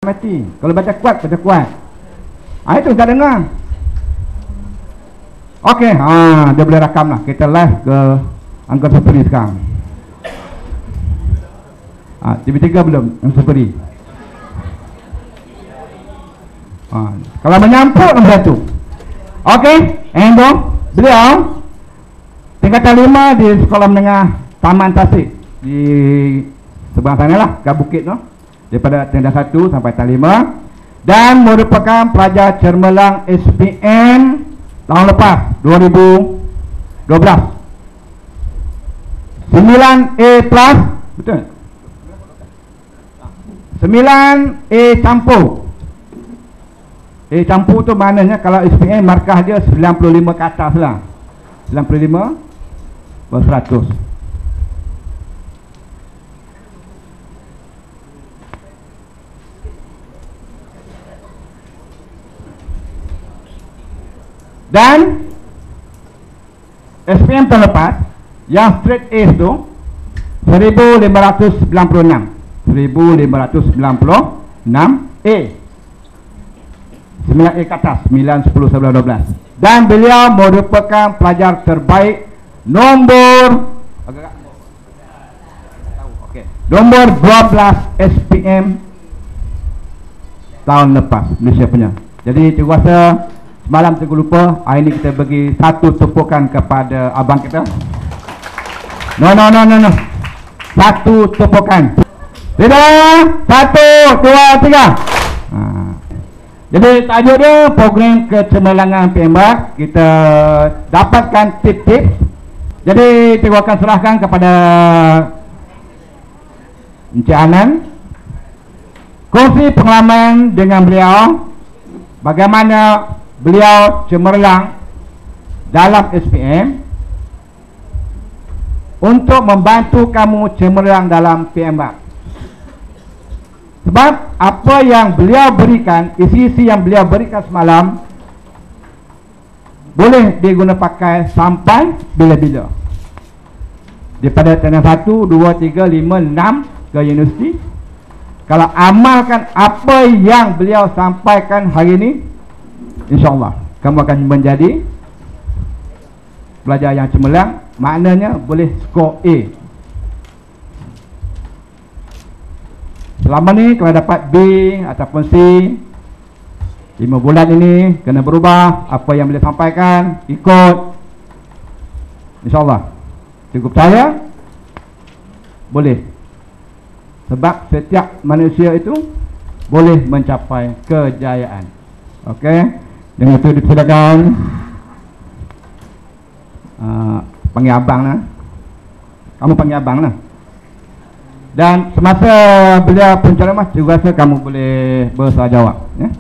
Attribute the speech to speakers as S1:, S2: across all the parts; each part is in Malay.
S1: mati. Kalau baca kuat, baca kuat. Itu tak dengar. Okey, dia boleh rakam lah. Kita live ke Uncle Supri sekarang. TV3 belum, yang Supri. Kalau menyampuk nombor 1. Okey, beliau tingkatan 5 di sekolah menengah Taman Tasik di seberang sana lah, kat bukit tu, daripada tingkatan 1 sampai tingkatan 5, dan merupakan pelajar cemerlang SPM tahun lepas 2012. 9A plus, betul? 9A campur. A campur tu maknanya kalau SPM markah dia 95 ke atas lah. 95 per 100. Dan SPM tahun lepas yang straight A tu 1596 A 9A ke atas, 9, 10, 11, 12. Dan beliau merupakan pelajar terbaik nombor nombor 12 SPM tahun lepas Malaysia punya. Jadi cikgu rasa semalam cikgu lupa, hari ni kita bagi satu tepukan kepada abang kita. No. Satu tepukan. Tidak. 1, 2, 3. Jadi tajuk dia program kecemerlangan PMBAK. Kita dapatkan tip-tip. Jadi cikgu akan serahkan kepada Encik Anan, kongsi pengalaman dengan beliau, bagaimana beliau cemerlang dalam SPM untuk membantu kamu cemerlang dalam PMBAK. Sebab apa yang beliau berikan, isi-isi yang beliau berikan semalam boleh diguna pakai sampai bila-bila. Daripada tahun 1, 2, 3, 5, 6 ke universiti. Kalau amalkan apa yang beliau sampaikan hari ini, InsyaAllah kamu akan menjadi pelajar yang cemerlang. Maknanya boleh skor A. Selama ni kalau dapat B ataupun C, 5 bulan ini kena berubah. Apa yang boleh sampaikan, ikut, InsyaAllah cukup saya boleh. Sebab setiap manusia itu boleh mencapai kejayaan. Okey, dengan itu dipersilakan panggil abang lah. Kamu panggil abang lah. Dan semasa beliau penceramah, juga rasa kamu boleh bersoal jawab, ya?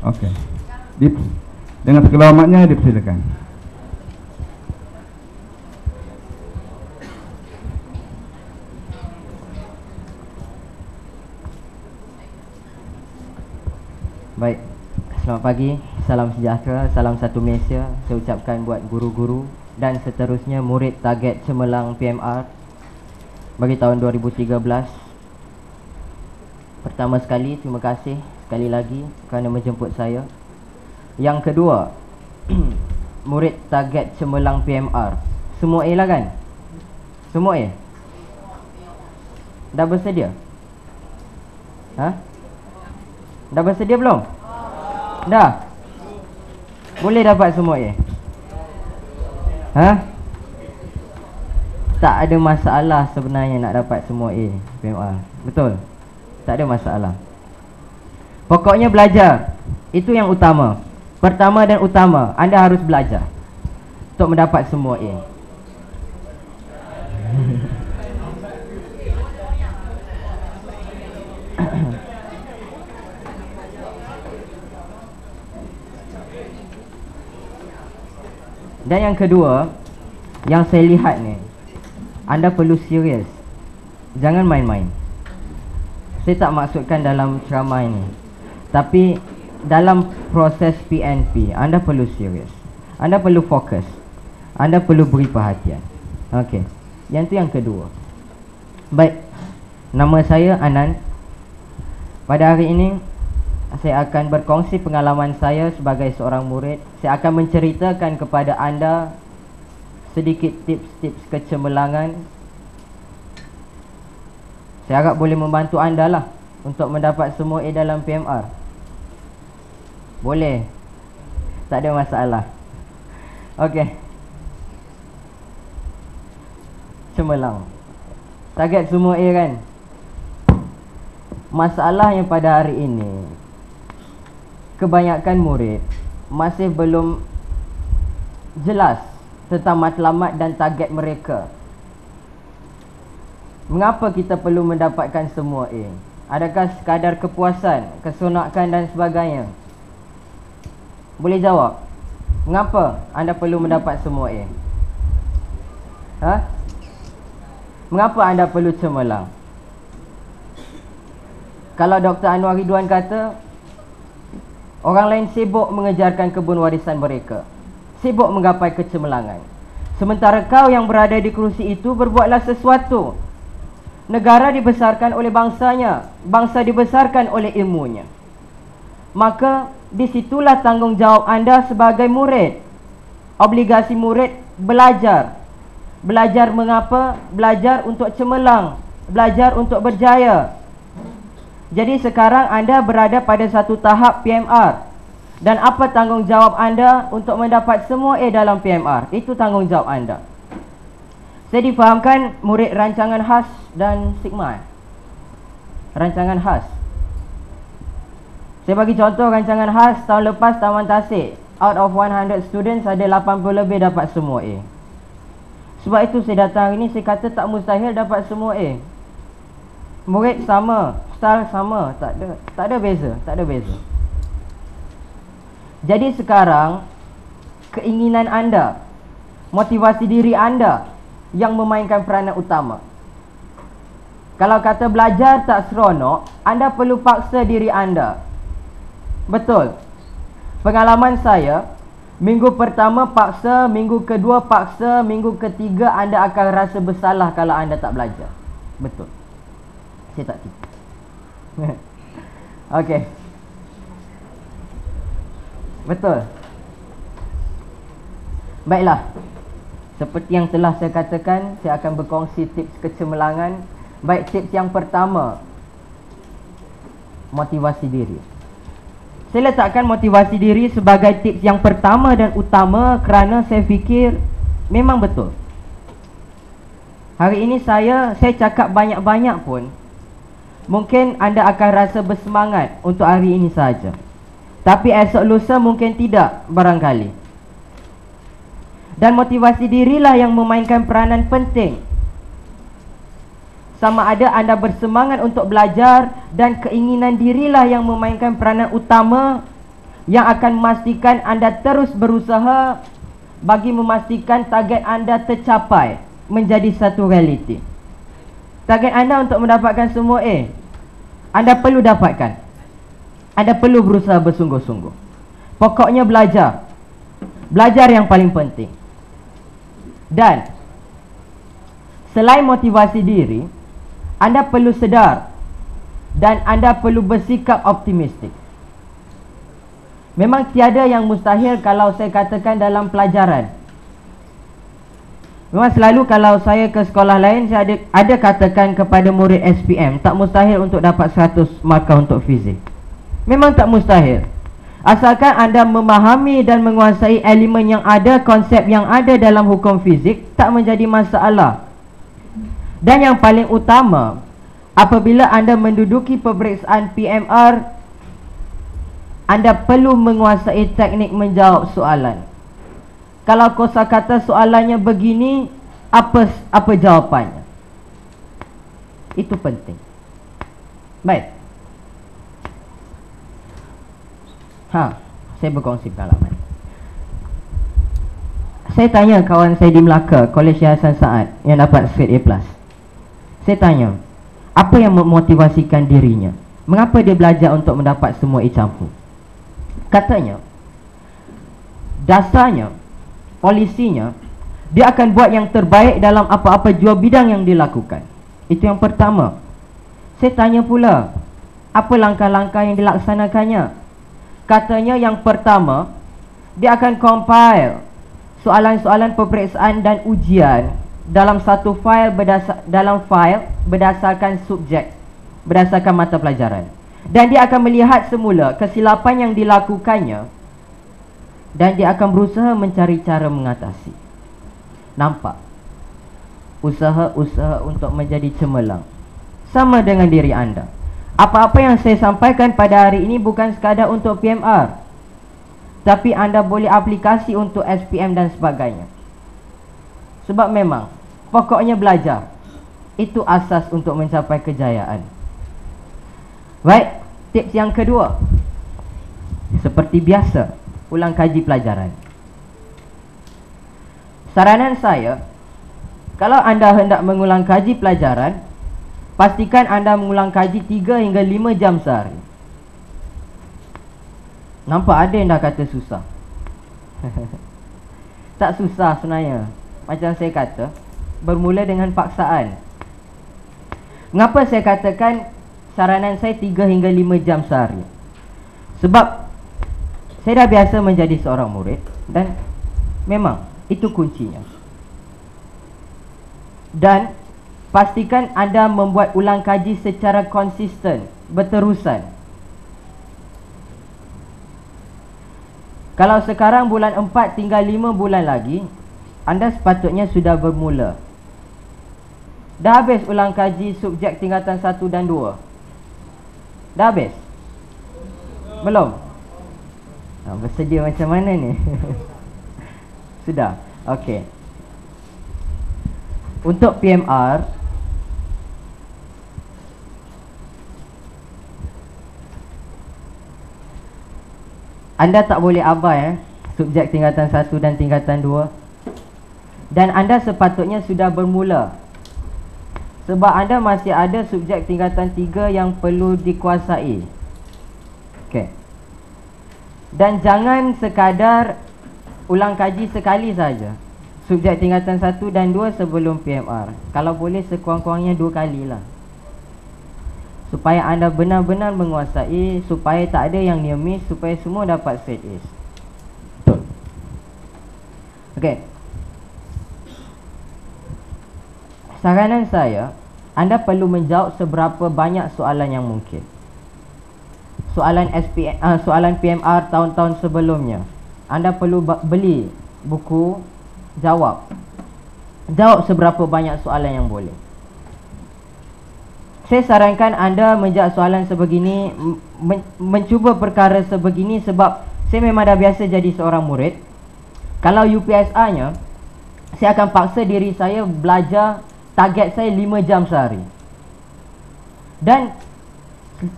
S1: Okey. Dengan segala hormatnya dipersilakan.
S2: Baik, selamat pagi, salam sejahtera, salam satu Malaysia. Saya ucapkan buat guru-guru dan seterusnya murid target cemerlang PMR bagi tahun 2013. Pertama sekali, terima kasih sekali lagi kerana menjemput saya. Yang kedua, murid target cemerlang PMR, semua A lah kan? Semua A? Dah bersedia? Dah bersedia belum? Dah? Boleh dapat semua A? Tak ada masalah sebenarnya nak dapat semua A PMR. Betul? Tak ada masalah. Pokoknya belajar, itu yang utama. Pertama dan utama, anda harus belajar untuk mendapat semua A. Dan yang kedua, yang saya lihat ni, anda perlu serius. Jangan main-main. Saya tak maksudkan dalam ceramah ini, tapi dalam proses PNP, anda perlu serius. Anda perlu fokus. Anda perlu beri perhatian. Okey. Yang tu yang kedua. Baik. Nama saya Anan. Pada hari ini saya akan berkongsi pengalaman saya sebagai seorang murid. Saya akan menceritakan kepada anda sedikit tips-tips kecemerlangan. Saya harap boleh membantu anda lah untuk mendapat semua A dalam PMR. Boleh, tak ada masalah. Okey. Cemerlang, target semua A kan. Masalahnya pada hari ini, kebanyakan murid masih belum jelas tentang matlamat dan target mereka. Mengapa kita perlu mendapatkan semua A? Adakah sekadar kepuasan, keseronokan dan sebagainya? Boleh jawab? Mengapa anda perlu mendapat semua A? Ha? Mengapa anda perlu cemerlang? Kalau Dr. Anwar Ridwan kata, orang lain sibuk mengejarkan kebun warisan mereka, sibuk menggapai kecemerlangan, sementara kau yang berada di kerusi itu berbuatlah sesuatu. Negara dibesarkan oleh bangsanya, bangsa dibesarkan oleh ilmunya. Maka disitulah tanggungjawab anda sebagai murid. Obligasi murid belajar. Belajar mengapa? Belajar untuk cemerlang, belajar untuk berjaya. Jadi sekarang anda berada pada satu tahap PMR. Dan apa tanggungjawab anda untuk mendapat semua A dalam PMR? Itu tanggungjawab anda. Saya difahamkan murid rancangan khas dan sigma. Rancangan khas, saya bagi contoh rancangan khas tahun lepas Taman Tasik. Out of 100 students ada 80 lebih dapat semua A. Sebab itu saya datang hari ni, saya kata tak mustahil dapat semua A. Murid sama, style sama, tak ada beza, tak ada beza. Jadi sekarang keinginan anda, motivasi diri anda yang memainkan peranan utama. Kalau kata belajar tak seronok, anda perlu paksa diri anda. Betul. Pengalaman saya, minggu pertama paksa, minggu kedua paksa, minggu ketiga anda akan rasa bersalah kalau anda tak belajar. Betul. Saya tak tipu. Okey. Betul. Baiklah. Seperti yang telah saya katakan, saya akan berkongsi tips kecemerlangan. Baik, tips yang pertama, motivasi diri. Saya letakkan motivasi diri sebagai tips yang pertama dan utama kerana saya fikir memang betul. Hari ini saya cakap banyak-banyak pun, mungkin anda akan rasa bersemangat untuk hari ini saja. Tapi esok lusa mungkin tidak, barangkali. Dan motivasi dirilah yang memainkan peranan penting. Sama ada anda bersemangat untuk belajar, dan keinginan dirilah yang memainkan peranan utama yang akan memastikan anda terus berusaha bagi memastikan target anda tercapai menjadi satu realiti. Target anda untuk mendapatkan semua A, anda perlu dapatkan. Anda perlu berusaha bersungguh-sungguh. Pokoknya belajar. Belajar yang paling penting. Dan selain motivasi diri, anda perlu sedar dan anda perlu bersikap optimistik. Memang tiada yang mustahil kalau saya katakan dalam pelajaran. Memang selalu kalau saya ke sekolah lain, saya ada katakan kepada murid SPM, tak mustahil untuk dapat 100 markah untuk fizik. Memang tak mustahil, asalkan anda memahami dan menguasai elemen yang ada, konsep yang ada dalam hukum fizik, tak menjadi masalah. Dan yang paling utama, apabila anda menduduki peperiksaan PMR, anda perlu menguasai teknik menjawab soalan. Kalau kosakata soalannya begini, apa jawapannya? Itu penting. Baik. Saya berkongsi pengalaman. Saya tanya kawan saya di Melaka, Kolej Hasan Saad, yang dapat straight A+. Saya tanya, apa yang memotivasikan dirinya? Mengapa dia belajar untuk mendapat semua A campur? Katanya, dasarnya, polisinya, dia akan buat yang terbaik dalam apa-apa jua bidang yang dilakukan. Itu yang pertama. Saya tanya pula, Apa langkah-langkah yang dilaksanakannya? Katanya yang pertama, dia akan compile soalan-soalan peperiksaan dan ujian dalam satu file berdasarkan subjek, berdasarkan mata pelajaran. Dan dia akan melihat semula kesilapan yang dilakukannya dan dia akan berusaha mencari cara mengatasi. Nampak? Usaha-usaha untuk menjadi cemerlang. Sama dengan diri anda. Apa-apa yang saya sampaikan pada hari ini bukan sekadar untuk PMR, tapi anda boleh aplikasi untuk SPM dan sebagainya. Sebab memang pokoknya belajar itu asas untuk mencapai kejayaan. Baik, tips yang kedua, seperti biasa, ulang kaji pelajaran. Saranan saya, kalau anda hendak mengulang kaji pelajaran, pastikan anda mengulang kaji 3 hingga 5 jam sehari. Nampak ada yang dah kata susah. Tak susah sebenarnya. Macam saya kata, bermula dengan paksaan. Mengapa saya katakan saranan saya 3 hingga 5 jam sehari? Sebab saya dah biasa menjadi seorang murid dan memang itu kuncinya. Dan pastikan anda membuat ulang kaji secara konsisten, berterusan. Kalau sekarang bulan 4 tinggal 5 bulan lagi, anda sepatutnya sudah bermula. Dah habis ulang kaji subjek tingkatan 1 dan 2? Dah habis? Belum? Bersedia macam mana ni? Sudah? Okey. Untuk PMR, anda tak boleh abai subjek tingkatan 1 dan tingkatan 2. Dan anda sepatutnya sudah bermula. Sebab anda masih ada subjek tingkatan 3 yang perlu dikuasai. Okey. Dan jangan sekadar ulang kaji sekali saja subjek tingkatan 1 dan 2 sebelum PMR. Kalau boleh sekurang-kurangnya 2 kali lah, supaya anda benar-benar menguasai, supaya tak ada yang near miss, supaya semua dapat straight A's. Betul. Okey. Saranan saya, anda perlu menjawab seberapa banyak soalan yang mungkin. Soalan PMR tahun-tahun sebelumnya, anda perlu beli buku jawab. Jawab seberapa banyak soalan yang boleh. Saya sarankan anda menjawab soalan sebegini, mencuba perkara sebegini sebab saya memang dah biasa jadi seorang murid. Kalau UPSR-nya, saya akan paksa diri saya belajar, target saya 5 jam sehari. Dan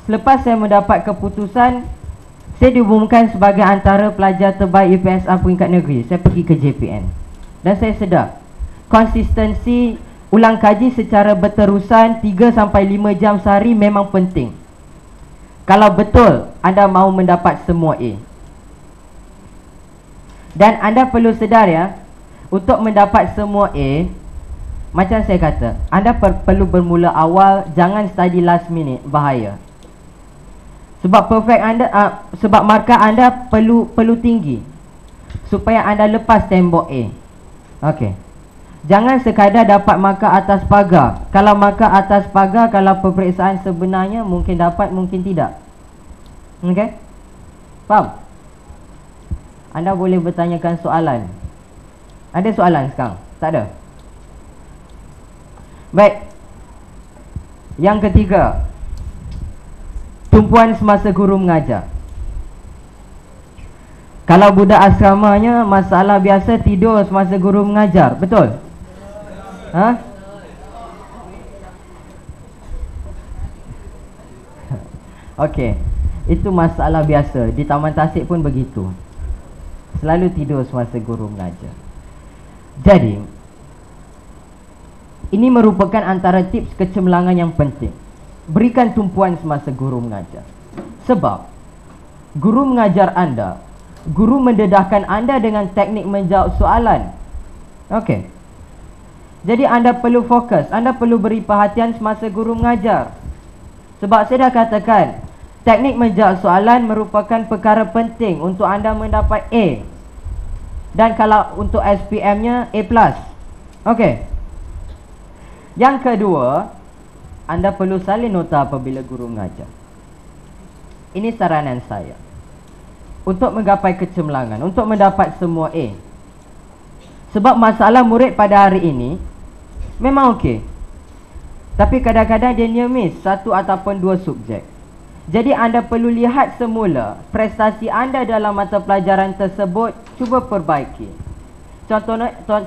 S2: selepas saya mendapat keputusan, saya diumumkan sebagai antara pelajar terbaik UPSR peringkat negeri. Saya pergi ke JPN. Dan saya sedar konsistensi ulang kaji secara berterusan 3 sampai 5 jam sehari memang penting. Kalau betul anda mahu mendapat semua A. Dan anda perlu sedar ya, untuk mendapat semua A, macam saya kata, anda perlu bermula awal, jangan study last minute, bahaya. Sebab perfect anda, sebab markah anda perlu tinggi supaya anda lepas tembok A. Okey. Jangan sekadar dapat markah atas pagar. Kalau markah atas pagar, kalau peperiksaan sebenarnya mungkin dapat, mungkin tidak. Okey? Faham? Anda boleh bertanyakan soalan. Ada soalan sekarang? Tak ada? Baik. Yang ketiga, tumpuan semasa guru mengajar. Kalau budak asramanya, masalah biasa tidur semasa guru mengajar. Betul? Ha? Okey. Itu masalah biasa. Di Taman Tasik pun begitu. Selalu tidur semasa guru mengajar. Jadi, ini merupakan antara tips kecemerlangan yang penting. Berikan tumpuan semasa guru mengajar. Sebab guru mengajar anda, guru mendedahkan anda dengan teknik menjawab soalan. Okey. Jadi anda perlu fokus, anda perlu beri perhatian semasa guru mengajar. Sebab saya dah katakan, teknik menjawab soalan merupakan perkara penting untuk anda mendapat A. Dan kalau untuk SPM-nya A+. Okey. Yang kedua, anda perlu salin nota apabila guru mengajar. Ini saranan saya. Untuk menggapai kecemerlangan, untuk mendapat semua A. Sebab masalah murid pada hari ini memang okey, tapi kadang-kadang dia near miss satu ataupun dua subjek. Jadi anda perlu lihat semula prestasi anda dalam mata pelajaran tersebut, cuba perbaiki.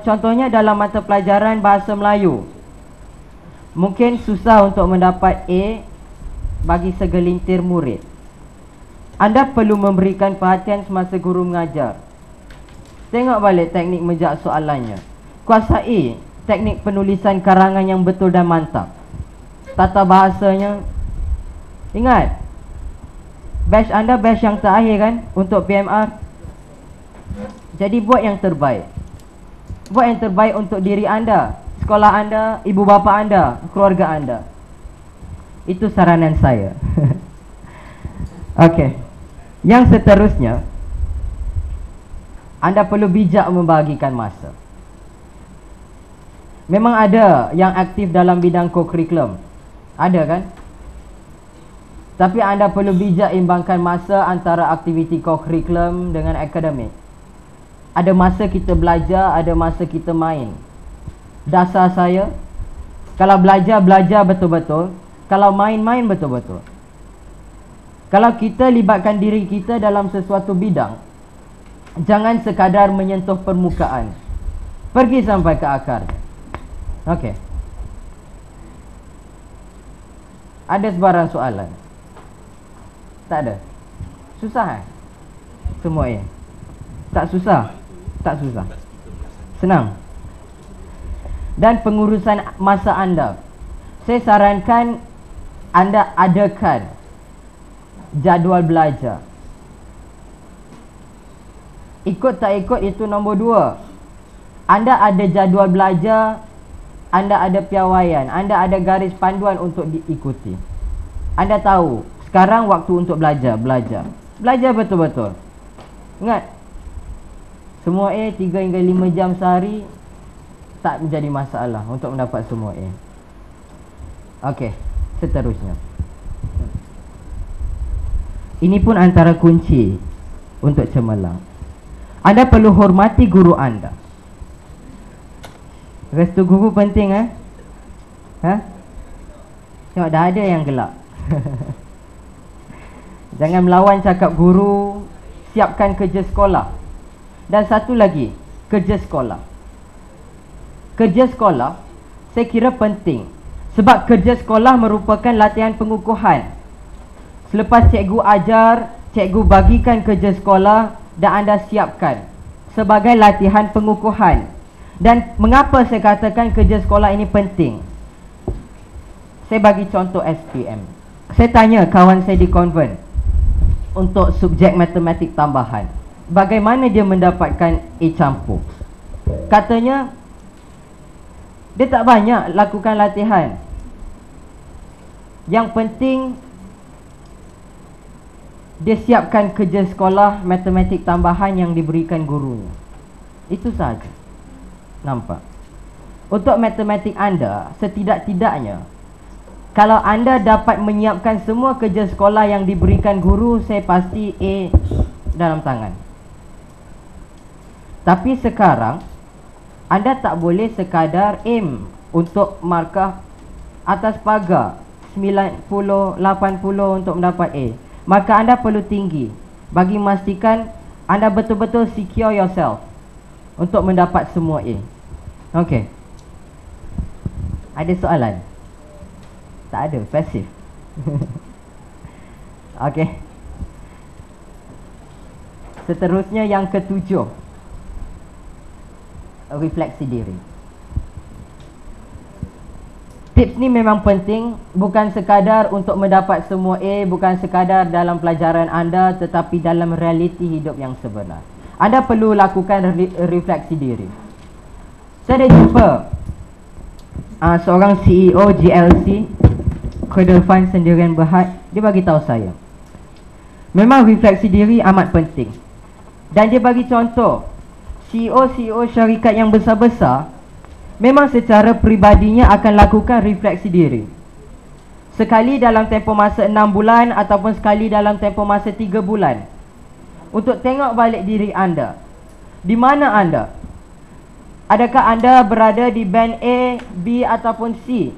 S2: Contohnya dalam mata pelajaran bahasa Melayu, mungkin susah untuk mendapat A bagi segelintir murid. Anda perlu memberikan perhatian semasa guru mengajar. Tengok balik teknik menjawab soalannya. Kuasai teknik penulisan karangan yang betul dan mantap. Tata bahasanya. Ingat, batch anda batch yang terakhir kan untuk PMR. Jadi buat yang terbaik. Buat yang terbaik untuk diri anda, sekolah anda, ibu bapa anda, keluarga anda. Itu saranan saya. Okey. Yang seterusnya, anda perlu bijak membahagikan masa. Memang ada yang aktif dalam bidang co-curriculum. Ada kan? Tapi anda perlu bijak imbangkan masa antara aktiviti co-curriculum dengan akademik. Ada masa kita belajar, ada masa kita main. Dasar saya, kalau belajar betul-betul, kalau main betul-betul. Kalau kita libatkan diri kita dalam sesuatu bidang, jangan sekadar menyentuh permukaan, pergi sampai ke akar. Okey. Ada sebarang soalan? Tak ada? Susah semua ya? Tak susah? Tak susah. Senang. Dan pengurusan masa anda, saya sarankan anda adakan jadual belajar. Ikut tak ikut itu nombor dua. Anda ada jadual belajar, anda ada piawaian, anda ada garis panduan untuk diikuti. Anda tahu sekarang waktu untuk belajar betul-betul. Ingat, semua A 3 hingga 5 jam sehari tak menjadi masalah untuk mendapat semua A. Okey, seterusnya. Ini pun antara kunci untuk cemerlang. Anda perlu hormati guru anda. Restu guru penting Tengok dah ada yang gelak. Jangan melawan cakap guru. Siapkan kerja sekolah. Dan satu lagi, kerja sekolah. Kerja sekolah saya kira penting. Sebab kerja sekolah merupakan latihan pengukuhan. Selepas cikgu ajar, cikgu bagikan kerja sekolah dan anda siapkan sebagai latihan pengukuhan. Dan mengapa saya katakan kerja sekolah ini penting? Saya bagi contoh SPM. Saya tanya kawan saya di konvent untuk subjek matematik tambahan, bagaimana dia mendapatkan A campur. Katanya dia tak banyak lakukan latihan. Yang penting dia siapkan kerja sekolah matematik tambahan yang diberikan gurunya. Itu sahaja. Nampak? Untuk matematik anda, setidak-tidaknya kalau anda dapat menyiapkan semua kerja sekolah yang diberikan guru, saya pasti A dalam tangan. Tapi sekarang anda tak boleh sekadar aim untuk markah atas pagar 90, 80 untuk mendapat A. Maka anda perlu tinggi bagi memastikan anda betul-betul secure yourself untuk mendapat semua A. Okey. Ada soalan? Tak ada, pasif. Okey. Seterusnya yang ketujuh, refleksi diri. Tips ni memang penting, bukan sekadar untuk mendapat semua A, bukan sekadar dalam pelajaran anda, tetapi dalam realiti hidup yang sebenar. Anda perlu lakukan refleksi diri. Saya dah jumpa seorang CEO GLC, Cradle Fund Sendirian Berhad. Dia bagi tahu saya, Memang refleksi diri amat penting. Dan dia bagi contoh, CEO syarikat yang besar-besar memang secara peribadinya akan lakukan refleksi diri. Sekali dalam tempoh masa 6 bulan ataupun sekali dalam tempoh masa 3 bulan. Untuk tengok balik diri anda. Di mana anda? Adakah anda berada di band A, B ataupun C?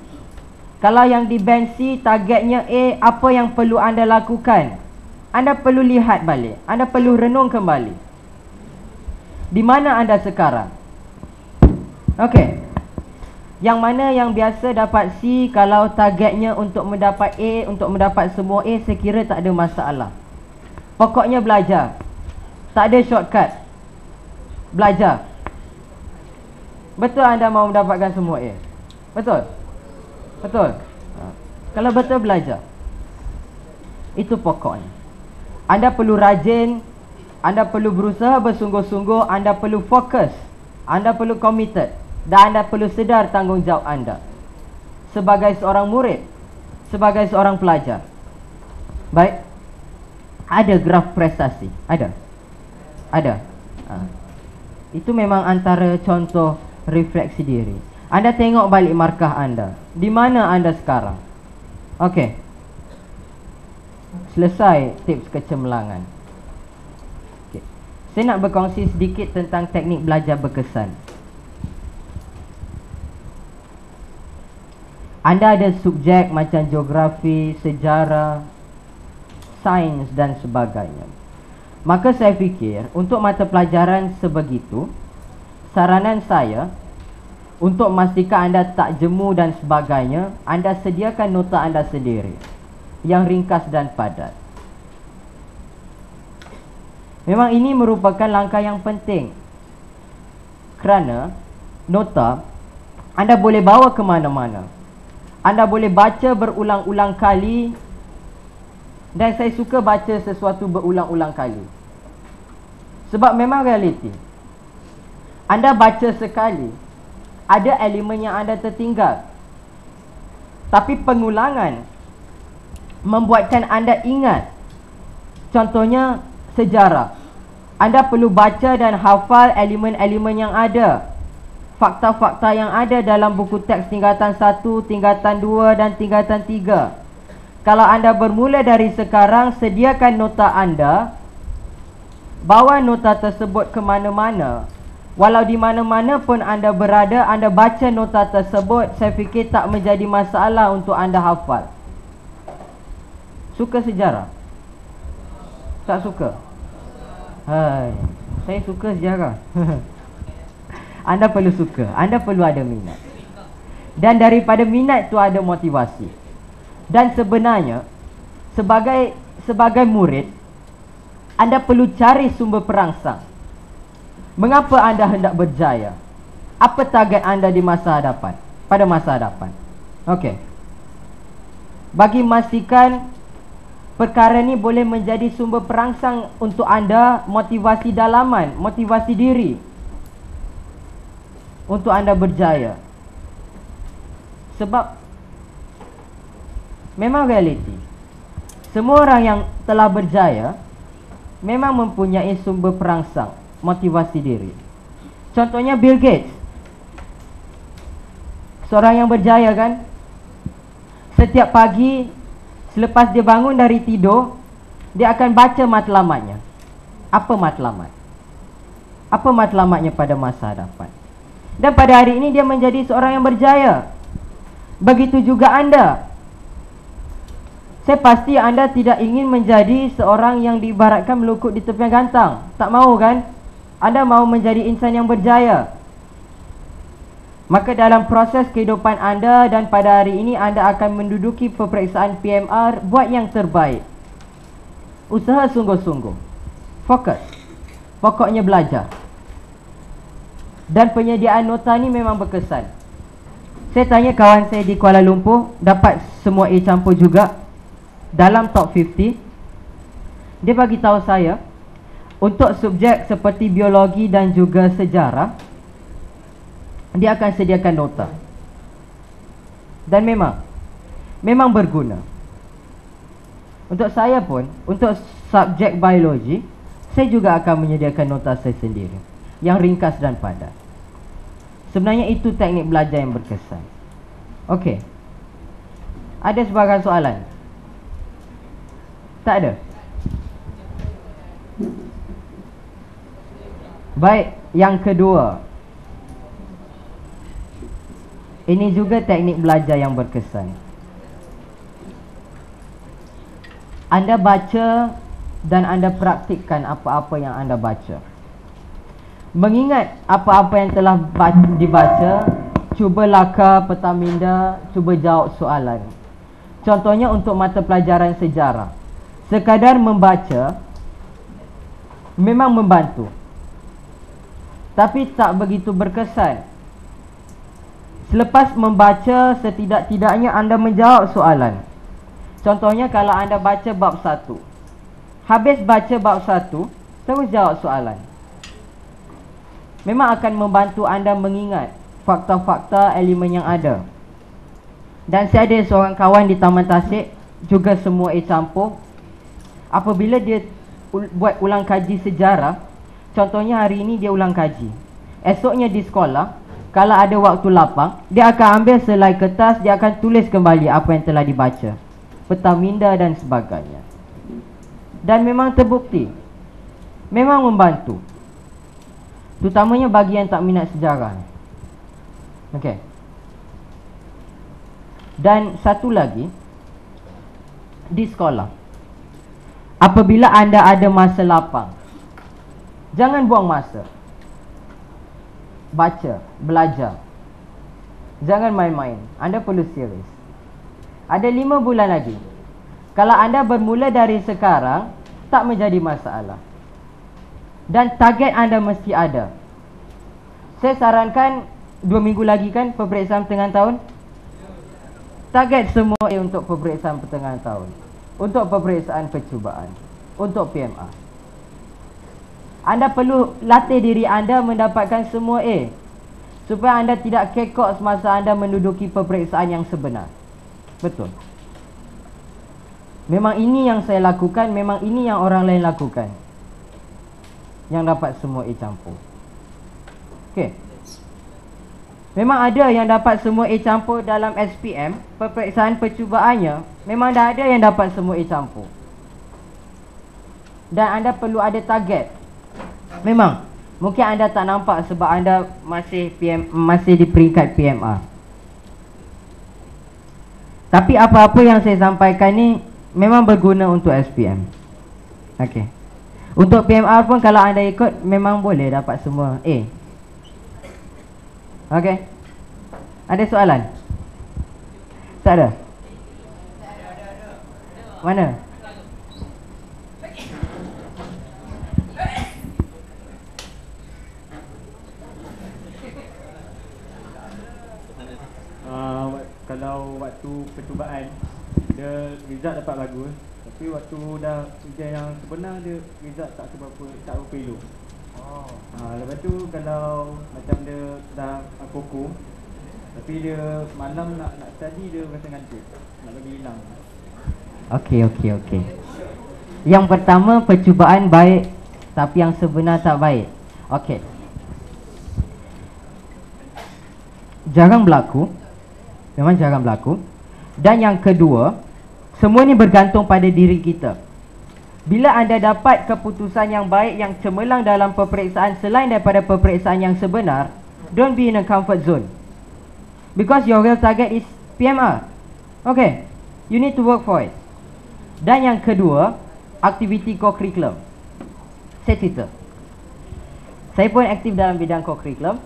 S2: Kalau yang di band C, targetnya A, apa yang perlu anda lakukan? Anda perlu lihat balik. Anda perlu renung kembali. Di mana anda sekarang? Okey. Yang mana yang biasa dapat C, kalau targetnya untuk mendapat A, untuk mendapat semua A, saya kira tak ada masalah. Pokoknya belajar. Tak ada shortcut. Belajar. Betul anda mau mendapatkan semua A? Betul? Betul? Kalau betul, belajar. Itu pokoknya. Anda perlu rajin. Anda perlu berusaha bersungguh-sungguh. Anda perlu fokus. Anda perlu committed. Dan anda perlu sedar tanggungjawab anda sebagai seorang murid, sebagai seorang pelajar. Baik. Ada graf prestasi? Ada? Ada. Itu memang antara contoh refleksi diri. Anda tengok balik markah anda. Di mana anda sekarang? Okey. Selesai tips kecemerlangan. Okay. Saya nak berkongsi sedikit tentang teknik belajar berkesan. Anda ada subjek macam geografi, sejarah, sains dan sebagainya. Maka saya fikir untuk mata pelajaran sebegitu, saranan saya untuk memastikan anda tak jemu dan sebagainya, anda sediakan nota anda sendiri yang ringkas dan padat. Memang ini merupakan langkah yang penting, kerana nota anda boleh bawa ke mana-mana. Anda boleh baca berulang-ulang kali. Dan saya suka baca sesuatu berulang-ulang kali. Sebab memang realiti. Anda baca sekali, ada elemen yang anda tertinggal. Tapi pengulangan membuatkan anda ingat. Contohnya sejarah. Anda perlu baca dan hafal elemen-elemen yang ada, fakta-fakta yang ada dalam buku teks tingkatan 1, tingkatan 2 dan tingkatan 3. Kalau anda bermula dari sekarang, sediakan nota anda. Bawa nota tersebut ke mana-mana. Walau di mana-mana pun anda berada, anda baca nota tersebut, saya fikir tak menjadi masalah untuk anda hafal. Suka sejarah? Tak suka? Hai, saya suka sejarah. Anda perlu suka, anda perlu ada minat. Dan daripada minat tu ada motivasi. Dan sebenarnya sebagai murid, anda perlu cari sumber perangsang. Mengapa anda hendak berjaya? Apa target anda di masa hadapan? Pada masa hadapan. Okey. Bagi memastikan perkara ni boleh menjadi sumber perangsang untuk anda, motivasi dalaman, motivasi diri, untuk anda berjaya. Sebab memang realiti, semua orang yang telah berjaya memang mempunyai sumber perangsang, motivasi diri. Contohnya Bill Gates, seorang yang berjaya kan. Setiap pagi selepas dia bangun dari tidur, dia akan baca matlamatnya. Apa matlamat? Apa matlamatnya pada masa hadapan? Dan pada hari ini dia menjadi seorang yang berjaya. Begitu juga anda. Saya pasti anda tidak ingin menjadi seorang yang diibaratkan melukut di tepian gantang. Tak mahu kan? Anda mahu menjadi insan yang berjaya. Maka dalam proses kehidupan anda dan pada hari ini, anda akan menduduki peperiksaan PMR. Buat yang terbaik. Usaha sungguh-sungguh. Fokus. Pokoknya belajar. Dan penyediaan nota ni memang berkesan. Saya tanya kawan saya di Kuala Lumpur, dapat semua A campur juga dalam top 50. Dia bagi tahu saya, untuk subjek seperti biologi dan juga sejarah, dia akan sediakan nota. Dan memang berguna. Untuk saya pun, untuk subjek biologi, saya juga akan menyediakan nota saya sendiri yang ringkas dan padat. Sebenarnya itu teknik belajar yang berkesan. Okey. Ada sebarang soalan? Tak ada? Baik, yang kedua. Ini juga teknik belajar yang berkesan. Anda baca dan anda praktikkan apa-apa yang anda baca. Mengingat apa-apa yang telah dibaca, cuba laka peta minda, cuba jawab soalan. Contohnya untuk mata pelajaran sejarah, sekadar membaca memang membantu, tapi tak begitu berkesan. Selepas membaca, setidak-tidaknya anda menjawab soalan. Contohnya kalau anda baca bab 1, habis baca bab 1, terus jawab soalan. Memang akan membantu anda mengingat fakta-fakta elemen yang ada. Dan saya ada seorang kawan di Taman Tasik, juga semua A campur. Apabila dia buat ulang kaji sejarah, contohnya hari ini dia ulang kaji, esoknya di sekolah, kalau ada waktu lapang, dia akan ambil selai kertas, dia akan tulis kembali apa yang telah dibaca, peta minda dan sebagainya. Dan memang terbukti, memang membantu, terutamanya bagi yang tak minat sejarah. Okey. Dan satu lagi, di sekolah, apabila anda ada masa lapang, jangan buang masa. Baca, belajar. Jangan main-main. Anda perlu serius. Ada 5 bulan lagi. Kalau anda bermula dari sekarang, tak menjadi masalah. Dan target anda mesti ada. Saya sarankan 2 minggu lagi kan peperiksaan pertengahan tahun. Target semua untuk peperiksaan pertengahan tahun, untuk peperiksaan percubaan, untuk PMR. Anda perlu latih diri anda mendapatkan semua A, supaya anda tidak kekok semasa anda menduduki peperiksaan yang sebenar. Betul. Memang ini yang saya lakukan, memang ini yang orang lain lakukan, yang dapat semua A campur. Okey. Memang ada yang dapat semua A campur dalam SPM, peperiksaan percubaannya. Memang dah ada yang dapat semua A campur. Dan anda perlu ada target. Memang mungkin anda tak nampak sebab anda masih di peringkat PMR. Tapi apa-apa yang saya sampaikan ni memang berguna untuk SPM. Okey. Untuk PMR pun kalau anda ikut memang boleh dapat semua A. Okey. Ada soalan? Tak ada? Mana?
S3: Kalau waktu percubaan dia result dapat bagus, tapi waktu dah ujian yang sebenar dia result tak seberapa elok. Lepas tu kalau macam dia dah kukuh, tapi dia malam nak study dia rasa ngantuk, nak bagi hilang.
S2: Okey. Yang pertama, percubaan baik tapi yang sebenar tak baik. Okey. Jarang berlaku. Memang jarang berlaku. Dan yang kedua, semua ni bergantung pada diri kita. Bila anda dapat keputusan yang baik, yang cemerlang dalam peperiksaan selain daripada peperiksaan yang sebenar, don't be in a comfort zone, because your real target is PMR. Okay, you need to work for it. Dan yang kedua, aktiviti co-curriculum. Saya cerita, saya pun aktif dalam bidang co-curriculum.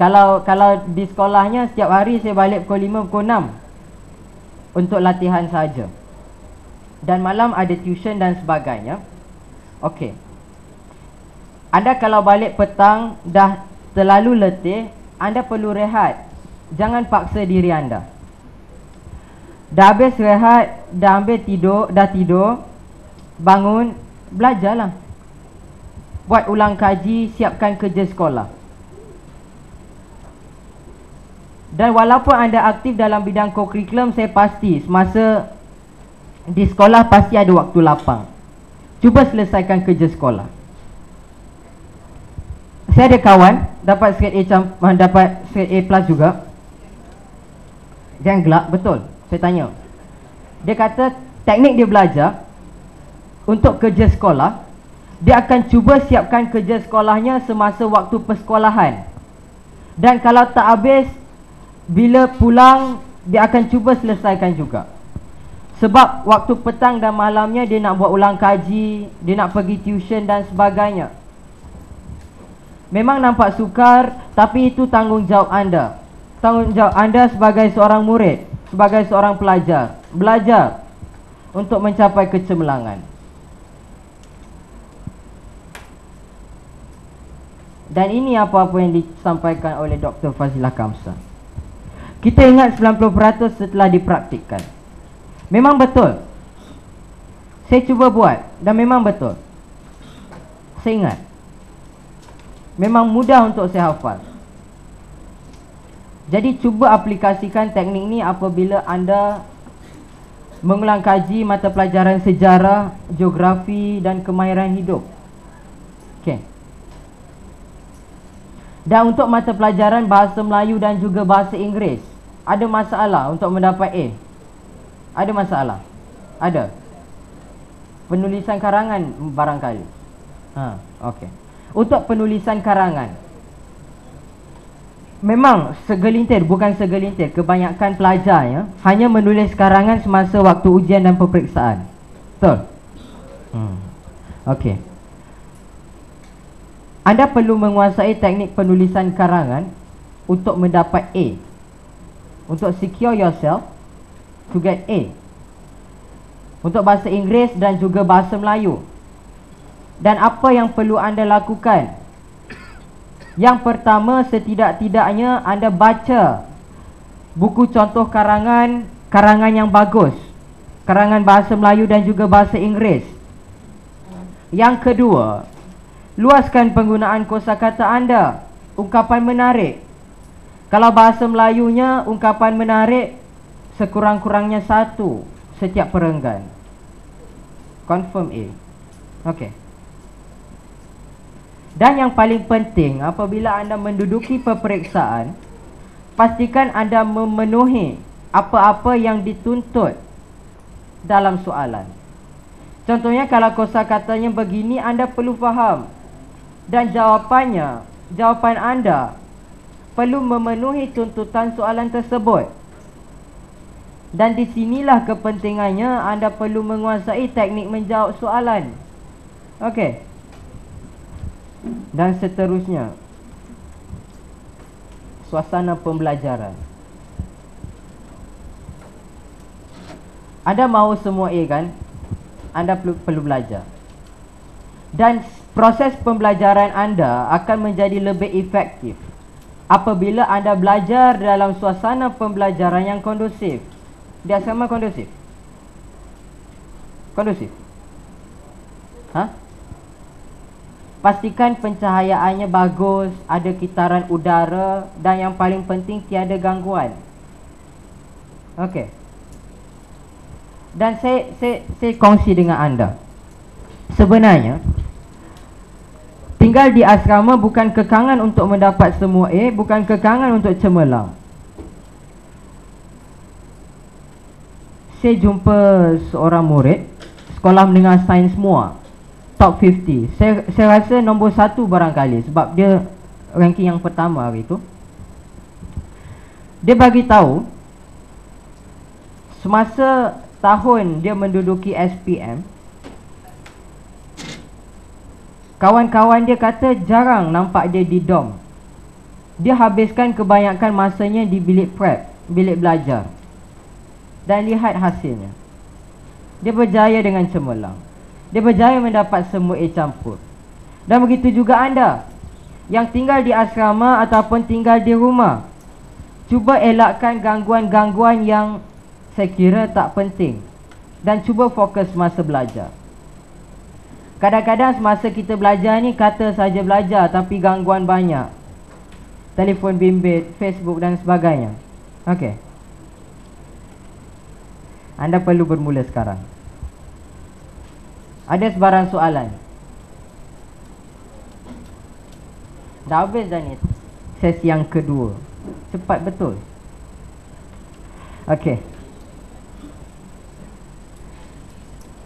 S2: Kalau di sekolahnya setiap hari saya balik pukul 5, pukul 6 untuk latihan saja. Dan malam ada tuition dan sebagainya. Okey. Anda kalau balik petang dah terlalu letih, anda perlu rehat. Jangan paksa diri anda. Dah habis rehat, dah tidur, bangun, belajarlah. Buat ulang kaji, siapkan kerja sekolah. Dan walaupun anda aktif dalam bidang co-curriculum, saya pasti semasa di sekolah pasti ada waktu lapang. cuba selesaikan kerja sekolah. Saya ada kawan dapat straight A, dapat straight A plus juga. Jangan gelak, betul. Saya tanya. Dia kata teknik dia belajar untuk kerja sekolah, dia akan cuba siapkan kerja sekolahnya semasa waktu persekolahan. Dan kalau tak habis, bila pulang, dia akan cuba selesaikan juga. Sebab waktu petang dan malamnya dia nak buat ulang kaji, dia nak pergi tuition dan sebagainya. Memang nampak sukar, tapi itu tanggungjawab anda. Tanggungjawab anda sebagai seorang murid, sebagai seorang pelajar. Belajar untuk mencapai kecemerlangan. Dan ini apa-apa yang disampaikan oleh Dr. Fazilah Kamsah. Kita ingat 90% setelah dipraktikkan. Memang betul. Saya cuba buat dan memang betul. Saya ingat. Memang mudah untuk saya hafal. Jadi cuba aplikasikan teknik ni apabila anda mengulang kaji mata pelajaran sejarah, geografi dan kemahiran hidup. Okey. Dan untuk mata pelajaran bahasa Melayu dan juga bahasa Inggeris, ada masalah untuk mendapat A? Ada masalah? Ada. Penulisan karangan barangkali. Okey. Untuk penulisan karangan, memang segelintir, bukan segelintir, kebanyakan pelajar ya, hanya menulis karangan semasa waktu ujian dan peperiksaan. Betul? Okey. Anda perlu menguasai teknik penulisan karangan untuk mendapat A. Untuk secure yourself to get A. Untuk bahasa Inggeris dan juga bahasa Melayu. Dan apa yang perlu anda lakukan? Yang pertama, setidak-tidaknya anda baca buku contoh karangan, karangan yang bagus, karangan bahasa Melayu dan juga bahasa Inggeris. Yang kedua, luaskan penggunaan kosakata anda. Ungkapan menarik. Kalau bahasa Melayunya, ungkapan menarik sekurang-kurangnya 1 setiap perenggan. Confirm A. Okey. Dan yang paling penting, apabila anda menduduki peperiksaan, pastikan anda memenuhi apa-apa yang dituntut dalam soalan. Contohnya kalau kosakatanya begini, anda perlu faham. Dan jawapan anda perlu memenuhi tuntutan soalan tersebut. Dan di sinilah kepentingannya anda perlu menguasai teknik menjawab soalan. Okey. Dan seterusnya, suasana pembelajaran. Anda mahu semua A kan? Anda perlu belajar. Dan proses pembelajaran anda akan menjadi lebih efektif apabila anda belajar dalam suasana pembelajaran yang kondusif. Di asrama kondusif? Kondusif? Pastikan pencahayaannya bagus, ada kitaran udara dan yang paling penting tiada gangguan. Okey. Dan saya kongsi dengan anda. Sebenarnya tinggal di asrama bukan kekangan untuk mendapat semua A, bukan kekangan untuk cemerlang. Saya jumpa seorang murid sekolah menengah sains semua, top 50. Saya rasa nombor 1 barangkali, sebab dia ranking yang pertama hari itu. Dia bagi tahu semasa tahun dia menduduki SPM, kawan-kawan dia kata jarang nampak dia di dorm. Dia habiskan kebanyakan masanya di bilik prep, bilik belajar. Dan lihat hasilnya, dia berjaya dengan cemerlang. Dia berjaya mendapat semua A campur. Dan begitu juga anda yang tinggal di asrama ataupun tinggal di rumah. Cuba elakkan gangguan-gangguan yang saya kira tak penting, dan cuba fokus masa belajar. Kadang-kadang semasa kita belajar ni kata saja belajar, tapi gangguan banyak. Telefon bimbit, Facebook dan sebagainya. Okey. Anda perlu bermula sekarang. Ada sebarang soalan? Dah habis dah ni sesi yang kedua. Cepat betul. Okey.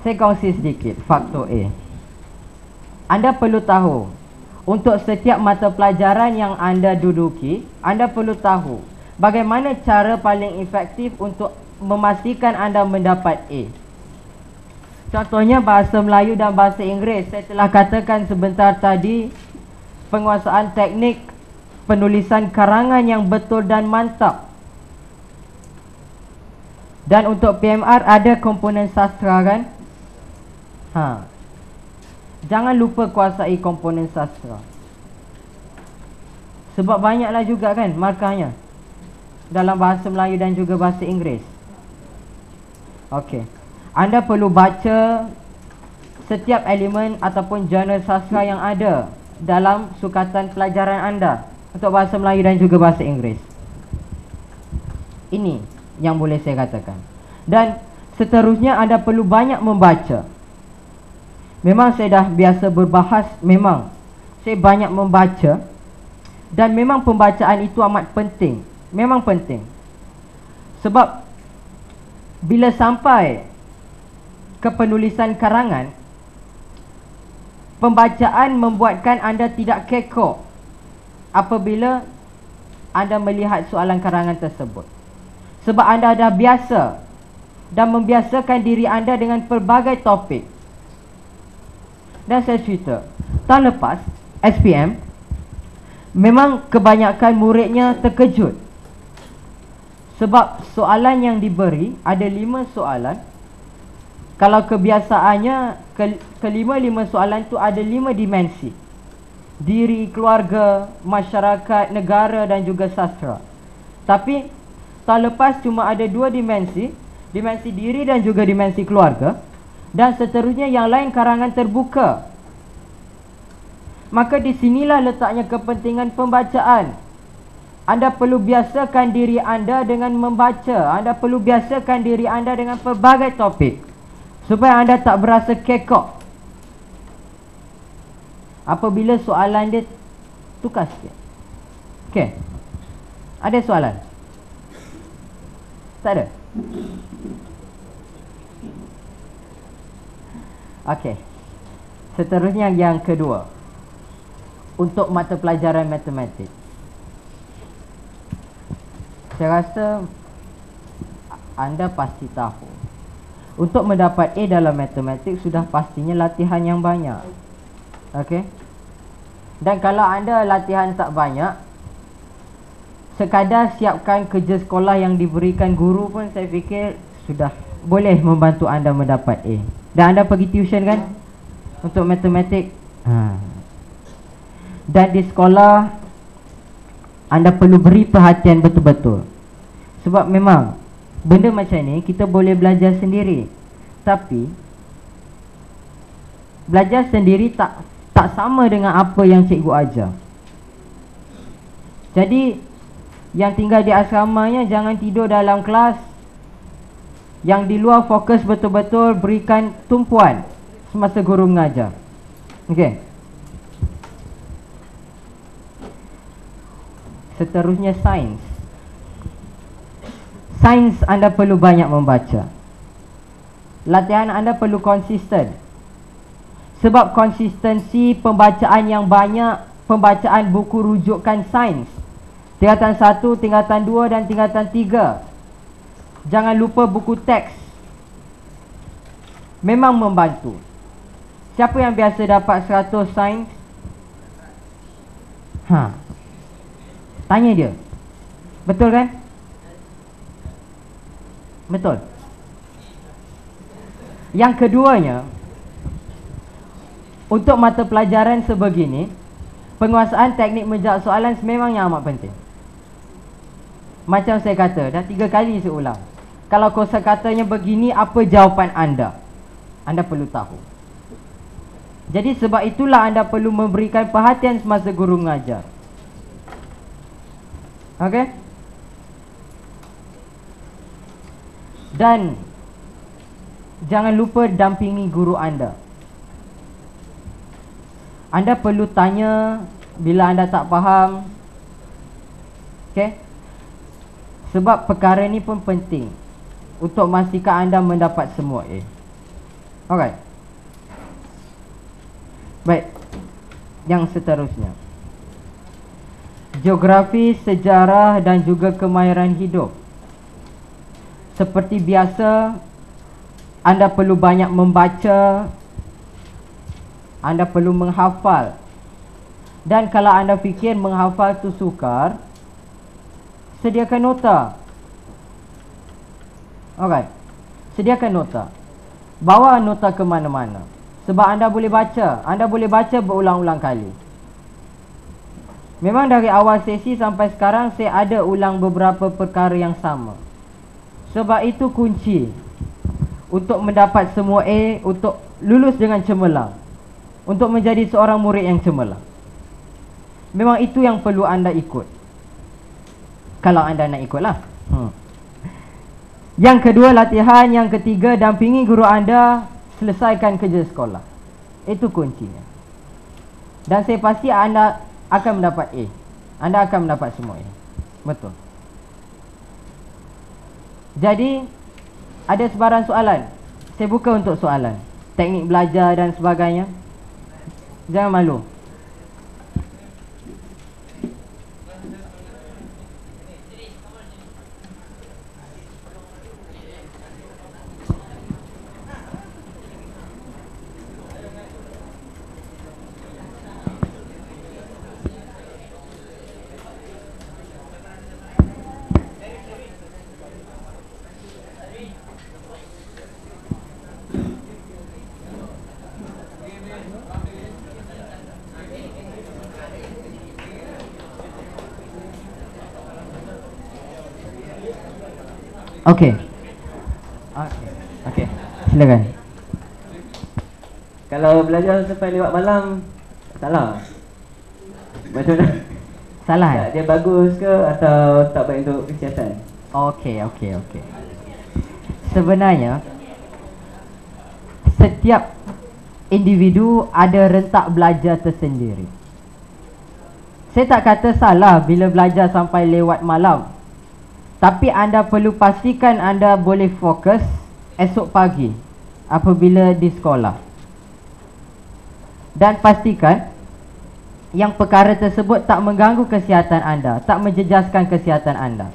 S2: Saya kongsi sedikit faktor A. Anda perlu tahu, untuk setiap mata pelajaran yang anda duduki, anda perlu tahu bagaimana cara paling efektif untuk memastikan anda mendapat A. Contohnya bahasa Melayu dan bahasa Inggeris. Saya telah katakan sebentar tadi, penguasaan teknik penulisan karangan yang betul dan mantap. Dan untuk PMR ada komponen sastra kan? Jangan lupa kuasai komponen sastra. Sebab banyaklah juga kan markahnya dalam bahasa Melayu dan juga bahasa Inggeris. Okey. Anda perlu baca setiap elemen ataupun genre sastra yang ada dalam sukatan pelajaran anda untuk bahasa Melayu dan juga bahasa Inggeris. Ini yang boleh saya katakan. Dan seterusnya anda perlu banyak membaca. Memang saya dah biasa berbahas, memang saya banyak membaca. Dan memang pembacaan itu amat penting. Memang penting. Sebab bila sampai ke penulisan karangan, pembacaan membuatkan anda tidak kekok apabila anda melihat soalan karangan tersebut. Sebab anda dah biasa dan membiasakan diri anda dengan pelbagai topik. Dan saya cerita, tahun lepas SPM memang kebanyakan muridnya terkejut. Sebab soalan yang diberi ada 5 soalan. Kalau kebiasaannya kelima-lima soalan tu ada 5 dimensi: diri, keluarga, masyarakat, negara dan juga sastra. Tapi tahun lepas cuma ada 2 dimensi, dimensi diri dan juga dimensi keluarga. Dan seterusnya yang lain karangan terbuka. Maka di sinilah letaknya kepentingan pembacaan. Anda perlu biasakan diri anda dengan membaca. Anda perlu biasakan diri anda dengan pelbagai topik, supaya anda tak berasa kekok apabila soalan dia tukar sikit. Okey. Ada soalan? Tak ada? Okey. Seterusnya yang kedua, untuk mata pelajaran matematik. Saya rasa anda pasti tahu, untuk mendapat A dalam matematik sudah pastinya latihan yang banyak. Okey. Dan kalau anda latihan tak banyak, sekadar siapkan kerja sekolah yang diberikan guru pun saya fikir sudah boleh membantu anda mendapat A. Dan anda pergi tuition kan untuk matematik. Dan di sekolah anda perlu beri perhatian betul-betul. Sebab memang benda macam ni kita boleh belajar sendiri, tapi belajar sendiri tak sama dengan apa yang cikgu ajar. Jadi yang tinggal di asramanya jangan tidur dalam kelas. Yang di luar fokus betul-betul, berikan tumpuan semasa guru mengajar. Okey. Seterusnya sains. Sains anda perlu banyak membaca. Latihan anda perlu konsisten. Sebab konsistensi pembacaan yang banyak, pembacaan buku rujukan sains tingkatan 1, tingkatan 2 dan tingkatan 3. Jangan lupa buku teks. Memang membantu. Siapa yang biasa dapat 100 sains? Tanya dia. Betul kan? Betul. Yang keduanya, untuk mata pelajaran sebegini, penguasaan teknik menjawab soalan sememangnya amat penting. Macam saya kata, dah 3 kali saya ulang. Kalau kosakatanya begini, apa jawapan anda? Anda perlu tahu. Jadi sebab itulah anda perlu memberikan perhatian semasa guru mengajar. Okey? Dan jangan lupa dampingi guru anda. anda perlu tanya bila anda tak faham. Okay? Sebab perkara ni pun penting untuk memastikan anda mendapat semua A. Alright. Baik. Yang seterusnya, geografi, sejarah dan juga kemahiran hidup. Seperti biasa, anda perlu banyak membaca, anda perlu menghafal. Dan kalau anda fikir menghafal tu sukar, sediakan nota. Alright. Sediakan nota. Bawa nota ke mana-mana. Sebab anda boleh baca. Anda boleh baca berulang-ulang kali. Memang dari awal sesi sampai sekarang saya ada ulang beberapa perkara yang sama. Sebab itu kunci untuk mendapat semua A, untuk lulus dengan cemerlang, untuk menjadi seorang murid yang cemerlang. Memang itu yang perlu anda ikut, kalau anda nak ikutlah. Yang kedua latihan. Yang ketiga, dampingi guru anda selesaikan kerja sekolah. Itu kuncinya. Dan saya pasti anda akan mendapat A. Anda akan mendapat semua A. Betul. Jadi ada sebarang soalan. Saya buka untuk soalan. Teknik belajar dan sebagainya. Jangan malu. Okey. Okey. Silakan.
S4: Kalau belajar sampai lewat malam, salah. Macam mana?
S2: Salah eh?
S4: Dia bagus ke atau tak baik untuk kesihatan?
S2: Okey. Sebenarnya setiap individu ada rentak belajar tersendiri. Saya tak kata salah bila belajar sampai lewat malam. Tapi anda perlu pastikan anda boleh fokus esok pagi apabila di sekolah. Dan pastikan yang perkara tersebut tak mengganggu kesihatan anda, tak menjejaskan kesihatan anda.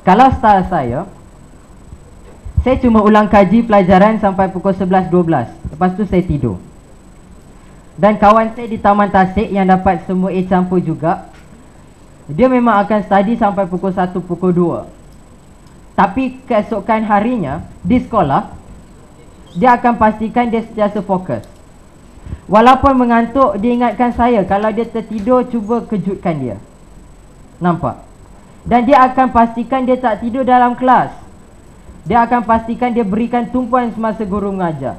S2: Kalau style saya cuma ulang kaji pelajaran sampai pukul 11-12. Lepas tu saya tidur. Dan kawan saya di Taman Tasik yang dapat semua A campur juga, dia memang akan study sampai pukul 1, pukul 2. Tapi keesokan harinya di sekolah, dia akan pastikan dia sentiasa fokus. Walaupun mengantuk, dia ingatkan saya, kalau dia tertidur, cuba kejutkan dia. Nampak? Dan dia akan pastikan dia tak tidur dalam kelas. Dia akan pastikan dia berikan tumpuan semasa guru mengajar.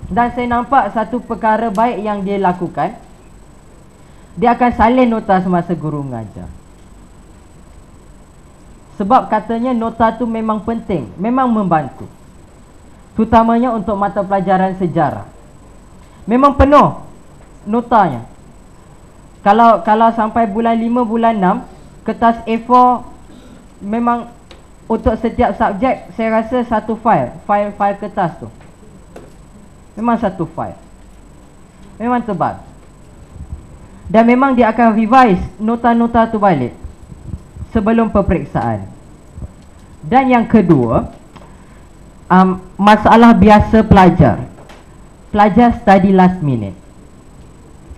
S2: Dan saya nampak satu perkara baik yang dia lakukan. Dia akan salin nota semasa guru mengajar. Sebab katanya nota tu memang penting, memang membantu. Terutamanya untuk mata pelajaran sejarah. Memang penuh notanya. Kalau sampai bulan 5, bulan 6, kertas A4 memang untuk setiap subjek saya rasa satu file kertas tu. Memang satu file. Memang tebal. Dan memang dia akan revise nota-nota tu balik sebelum peperiksaan. Dan yang kedua, masalah biasa pelajar. Pelajar study last minute.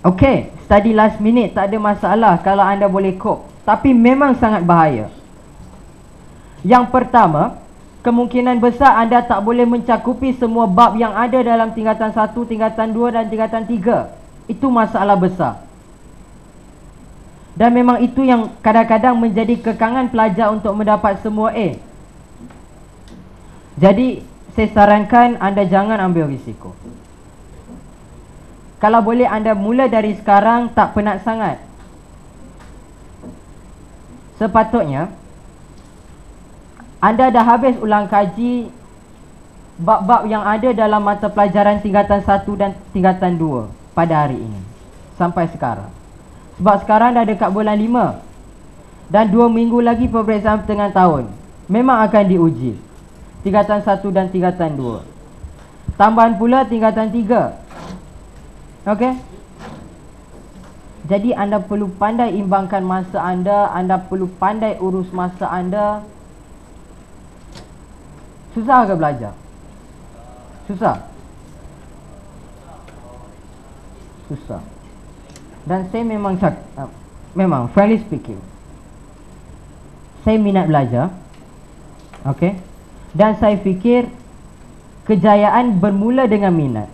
S2: Okey, study last minute tak ada masalah kalau anda boleh cope. Tapi memang sangat bahaya. Yang pertama, kemungkinan besar anda tak boleh mencakupi semua bab yang ada dalam tingkatan 1, tingkatan 2 dan tingkatan 3. Itu masalah besar. Dan memang itu yang kadang-kadang menjadi kekangan pelajar untuk mendapat semua A. Jadi saya sarankan anda jangan ambil risiko. Kalau boleh anda mula dari sekarang, tak penat sangat. Sepatutnya anda dah habis ulang kaji bab-bab yang ada dalam mata pelajaran tingkatan 1 dan tingkatan 2 pada hari ini. sampai sekarang. Sebab sekarang dah dekat bulan 5 dan 2 minggu lagi peperiksaan pertengahan tahun memang akan diuji, tingkatan 1 dan tingkatan 2. Tambahan pula tingkatan 3. Okey. Jadi anda perlu pandai imbangkan masa anda, anda perlu pandai urus masa anda. Susah ke belajar? Susah. Susah. Dan saya memang memang frankly speaking, saya minat belajar. Okey. Dan saya fikir kejayaan bermula dengan minat.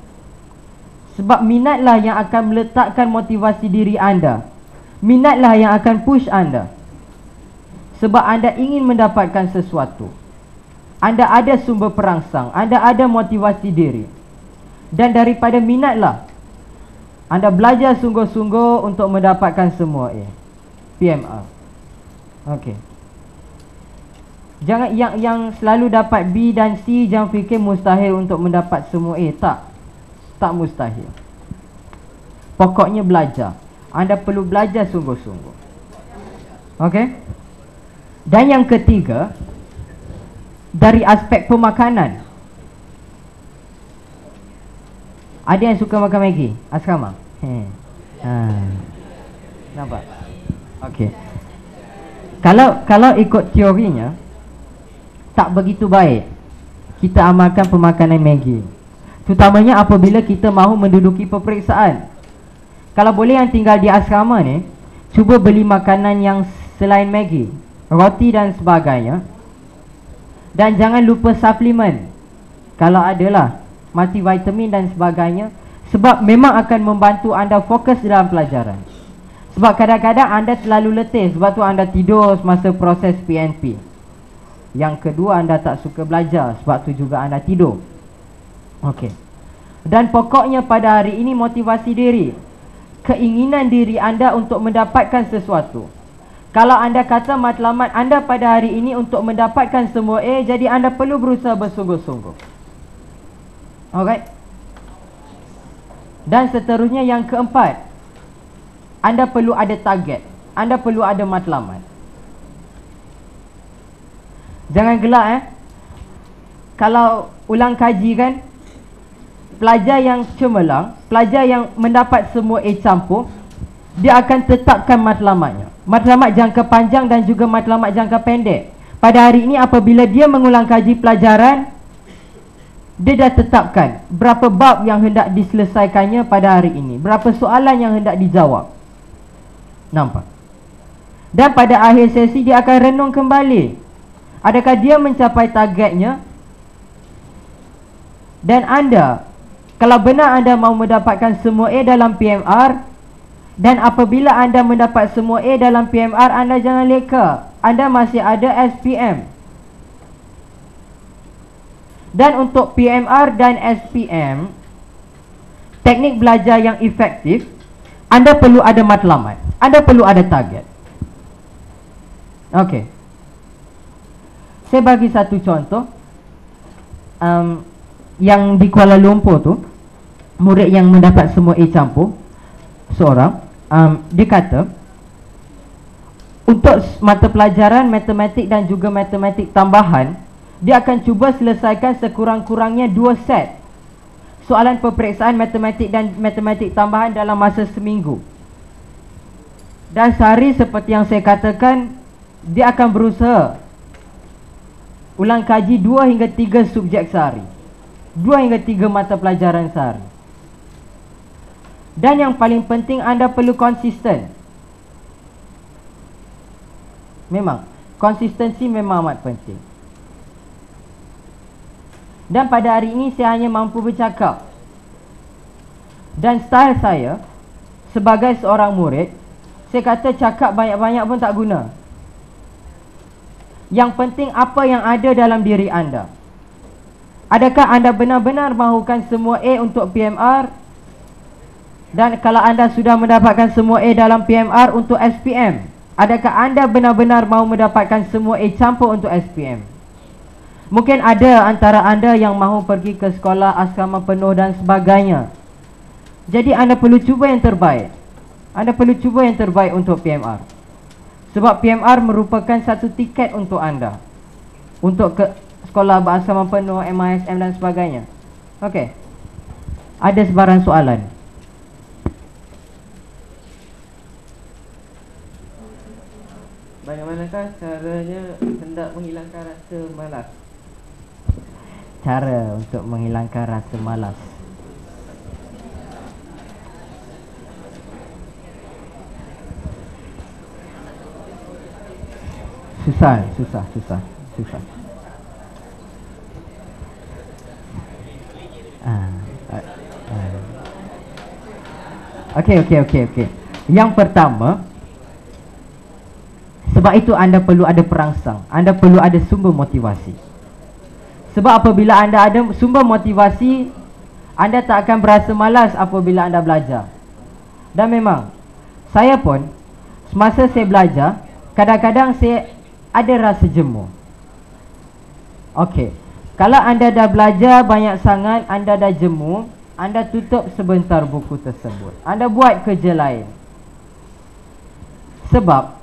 S2: Sebab minatlah yang akan meletakkan motivasi diri anda. Minatlah yang akan push anda. Sebab anda ingin mendapatkan sesuatu. Anda ada sumber perangsang, anda ada motivasi diri. Dan daripada minatlah anda belajar sungguh-sungguh untuk mendapatkan semua A, PMR. Okey. Jangan yang selalu dapat B dan C, jangan fikir mustahil untuk mendapat semua A. Tak mustahil. Pokoknya belajar. Anda perlu belajar sungguh-sungguh. Okey. Dan yang ketiga, dari aspek pemakanan. Ada yang suka makan Maggi? Asrama? Nampak? Okey. Kalau ikut teorinya, tak begitu baik kita amalkan pemakanan Maggi. Terutamanya apabila kita mahu menduduki peperiksaan. Kalau boleh yang tinggal di asrama ni, cuba beli makanan yang selain Maggi, roti dan sebagainya. Dan jangan lupa suplemen, kalau adalah multivitamin dan sebagainya. Sebab memang akan membantu anda fokus dalam pelajaran. Sebab kadang-kadang anda terlalu letih, sebab tu anda tidur semasa proses PNP. Yang kedua, anda tak suka belajar, sebab tu juga anda tidur. Okey. Dan pokoknya pada hari ini motivasi diri, keinginan diri anda untuk mendapatkan sesuatu. Kalau anda kata matlamat anda pada hari ini untuk mendapatkan semua A, jadi anda perlu berusaha bersungguh-sungguh. Alright. Dan seterusnya yang keempat, anda perlu ada target. Anda perlu ada matlamat. Jangan gelak Kalau ulang kaji kan, pelajar yang cemerlang, pelajar yang mendapat semua A campur, dia akan tetapkan matlamatnya. Matlamat jangka panjang dan juga matlamat jangka pendek. Pada hari ini apabila dia mengulang kaji pelajaran, dia dah tetapkan berapa bab yang hendak diselesaikannya pada hari ini, berapa soalan yang hendak dijawab. Nampak? Dan pada akhir sesi dia akan renung kembali, adakah dia mencapai targetnya. Dan anda, kalau benar anda mahu mendapatkan semua A dalam PMR, dan apabila anda mendapat semua A dalam PMR, anda jangan leka, anda masih ada SPM. Dan untuk PMR dan SPM, teknik belajar yang efektif, anda perlu ada matlamat, anda perlu ada target. Okey. Saya bagi satu contoh. Yang di Kuala Lumpur tu, murid yang mendapat semua A campur, seorang, dia kata untuk mata pelajaran matematik dan juga matematik tambahan, dia akan cuba selesaikan sekurang-kurangnya 2 set soalan peperiksaan matematik dan matematik tambahan dalam masa seminggu. Dan sehari seperti yang saya katakan, dia akan berusaha ulang kaji 2 hingga 3 subjek sehari, 2 hingga 3 mata pelajaran sehari. Dan yang paling penting, anda perlu konsisten. Memang konsistensi memang amat penting. Dan pada hari ini saya hanya mampu bercakap. Dan style saya sebagai seorang murid, saya kata cakap banyak-banyak pun tak guna. Yang penting apa yang ada dalam diri anda. Adakah anda benar-benar mahukan semua A untuk PMR? Dan kalau anda sudah mendapatkan semua A dalam PMR untuk SPM, adakah anda benar-benar mahu mendapatkan semua A campur untuk SPM? Mungkin ada antara anda yang mahu pergi ke sekolah asrama penuh dan sebagainya. Jadi anda perlu cuba yang terbaik. Anda perlu cuba yang terbaik untuk PMR. Sebab PMR merupakan satu tiket untuk anda untuk ke sekolah bersama penuh, MISM dan sebagainya. Okey. Ada sebarang soalan?
S4: Bagaimanakah caranya hendak menghilangkan rasa malas?
S2: Cara untuk menghilangkan rasa malas. Susah. Okey. Yang pertama, sebab itu anda perlu ada perangsang. Anda perlu ada sumber motivasi. Sebab apabila anda ada sumber motivasi, anda tak akan berasa malas apabila anda belajar. Dan memang saya pun semasa saya belajar, kadang-kadang saya ada rasa jemu. Okey. Kalau anda dah belajar banyak sangat, anda dah jemu, anda tutup sebentar buku tersebut. Anda buat kerja lain. Sebab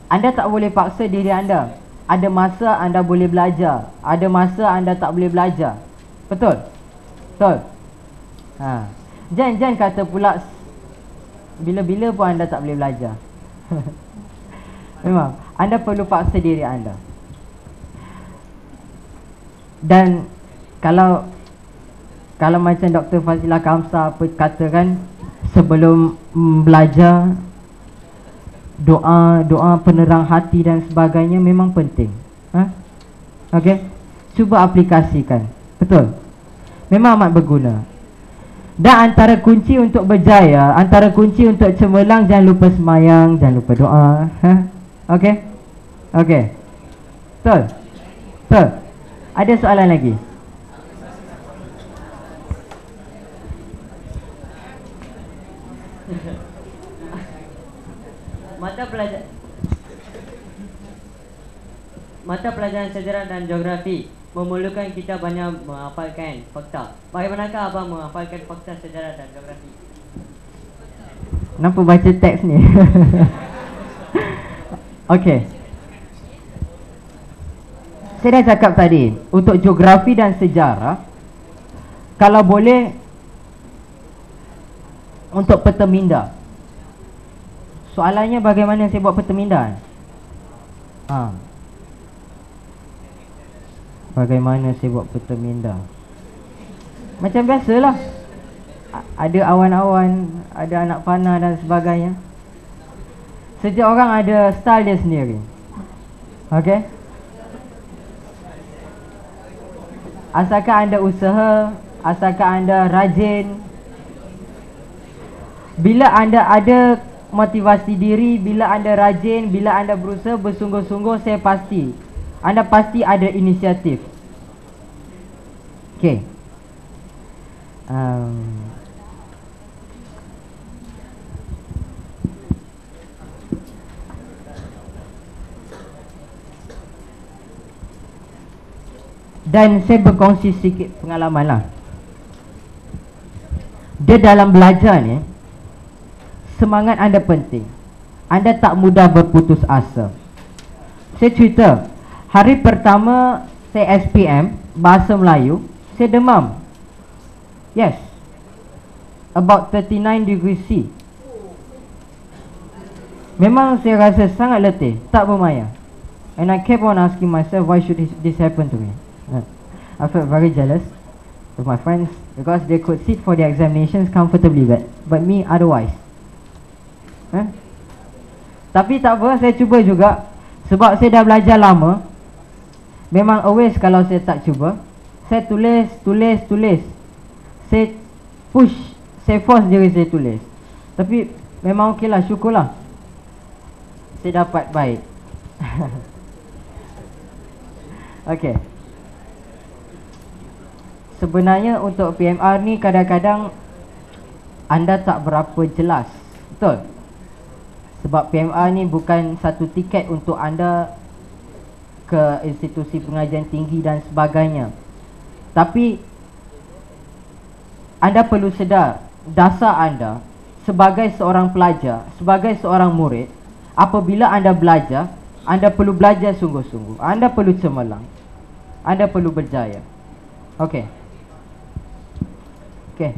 S2: anda tak boleh paksa diri anda. Ada masa anda boleh belajar, ada masa anda tak boleh belajar. Betul? Betul? Jangan kata pula bila-bila pun anda tak boleh belajar. Memang anda perlu paksa diri anda. Dan kalau macam Dr. Fazilah Kamsah katakan, sebelum belajar, doa penerang hati dan sebagainya memang penting. Okey, cuba aplikasikan. Betul, memang amat berguna. Dan antara kunci untuk berjaya, antara kunci untuk cemerlang, jangan lupa semayang, jangan lupa doa. Okey, betul. Ada soalan lagi?
S4: Mata pelajaran sejarah dan geografi memerlukan kita banyak menghafalkan fakta. Bagaimanakah abang menghafalkan fakta sejarah dan geografi?
S2: Kenapa baca teks ni? Okey. Saya dah cakap tadi, untuk geografi dan sejarah, kalau boleh untuk peta minda. Soalannya bagaimana saya buat peta minda? Bagaimana saya buat peta minda? Macam biasalah. Ada awan-awan, ada anak panah dan sebagainya. Setiap orang ada style dia sendiri. Okey? Asalkan anda usaha, asalkan anda rajin. Bila anda ada motivasi diri, bila anda rajin, bila anda berusaha bersungguh-sungguh, saya pasti anda pasti ada inisiatif. Okey. Dan saya berkongsi sikit pengalaman lah. Dia dalam belajar ni, semangat anda penting. Anda tak mudah berputus asa. Saya cerita, hari pertama saya SPM Bahasa Melayu, saya demam. Yes, about 39 degrees C. Memang saya rasa sangat letih, tak bermaya. And I kept on asking myself, why should this happen to me? I felt very jealous with my friends because they could sit for their examinations comfortably, but me otherwise. Tapi tak apa, saya cuba juga. Sebab saya dah belajar lama. Memang always kalau saya tak cuba, saya tulis. Saya push, saya force diri saya tulis. Tapi memang okey lah, syukurlah saya dapat baik. Okey. Sebenarnya untuk PMR ni kadang-kadang anda tak berapa jelas. Betul? Sebab PMR ni bukan satu tiket untuk anda ke institusi pengajian tinggi dan sebagainya. Tapi anda perlu sedar, dasar anda sebagai seorang pelajar, sebagai seorang murid, apabila anda belajar, anda perlu belajar sungguh-sungguh. Anda perlu cemerlang. Anda perlu berjaya. Okey. Okey.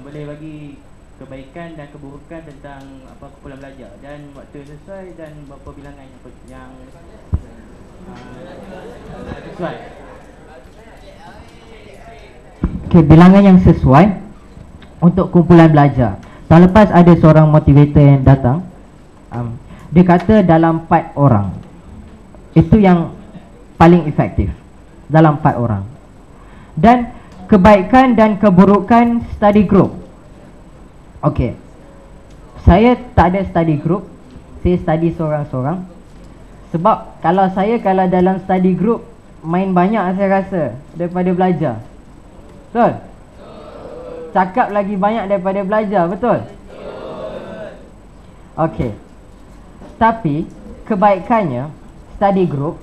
S3: Boleh bagi kebaikan dan keburukan tentang apa kumpulan belajar dan waktu sesuai dan berapa bilangan yang sesuai.
S2: Okey, bilangan yang sesuai untuk kumpulan belajar. Tahun lepas ada seorang motivator yang datang, dia kata dalam 4 orang. Itu yang paling efektif, dalam 4 orang. Dan kebaikan dan keburukan study group. Okey, saya tak ada study group. Saya study seorang-seorang. Sebab kalau dalam study group, main banyak saya rasa daripada belajar. Betul? Cakap lagi banyak daripada belajar, betul? Okey. Tapi kebaikannya, study group,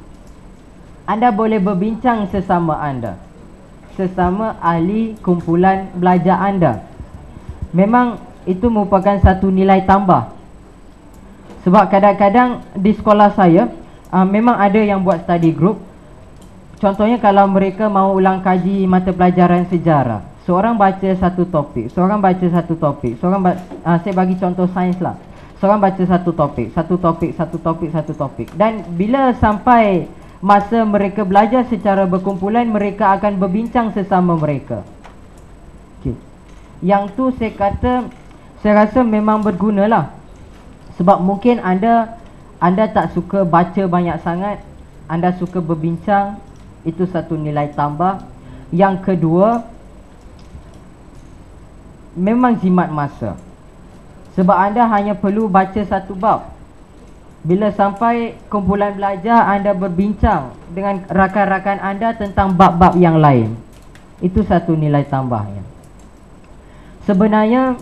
S2: anda boleh berbincang sesama anda, sesama ahli kumpulan belajar anda. Memang itu merupakan satu nilai tambah. Sebab kadang-kadang di sekolah saya memang ada yang buat study group. Contohnya kalau mereka mau ulang kaji mata pelajaran sejarah, seorang baca satu topik, seorang baca satu topik, saya bagi contoh sains lah. Seorang baca satu topik, satu topik, satu topik, satu topik. Dan bila sampai masa mereka belajar secara berkumpulan, mereka akan berbincang sesama mereka. Okay. Yang tu saya rasa memang bergunalah. Sebab mungkin anda tak suka baca banyak sangat, anda suka berbincang, itu satu nilai tambah. Yang kedua, memang jimat masa. Sebab anda hanya perlu baca satu bab. Bila sampai kumpulan belajar, anda berbincang dengan rakan-rakan anda tentang bab-bab yang lain. Itu satu nilai tambahnya. Sebenarnya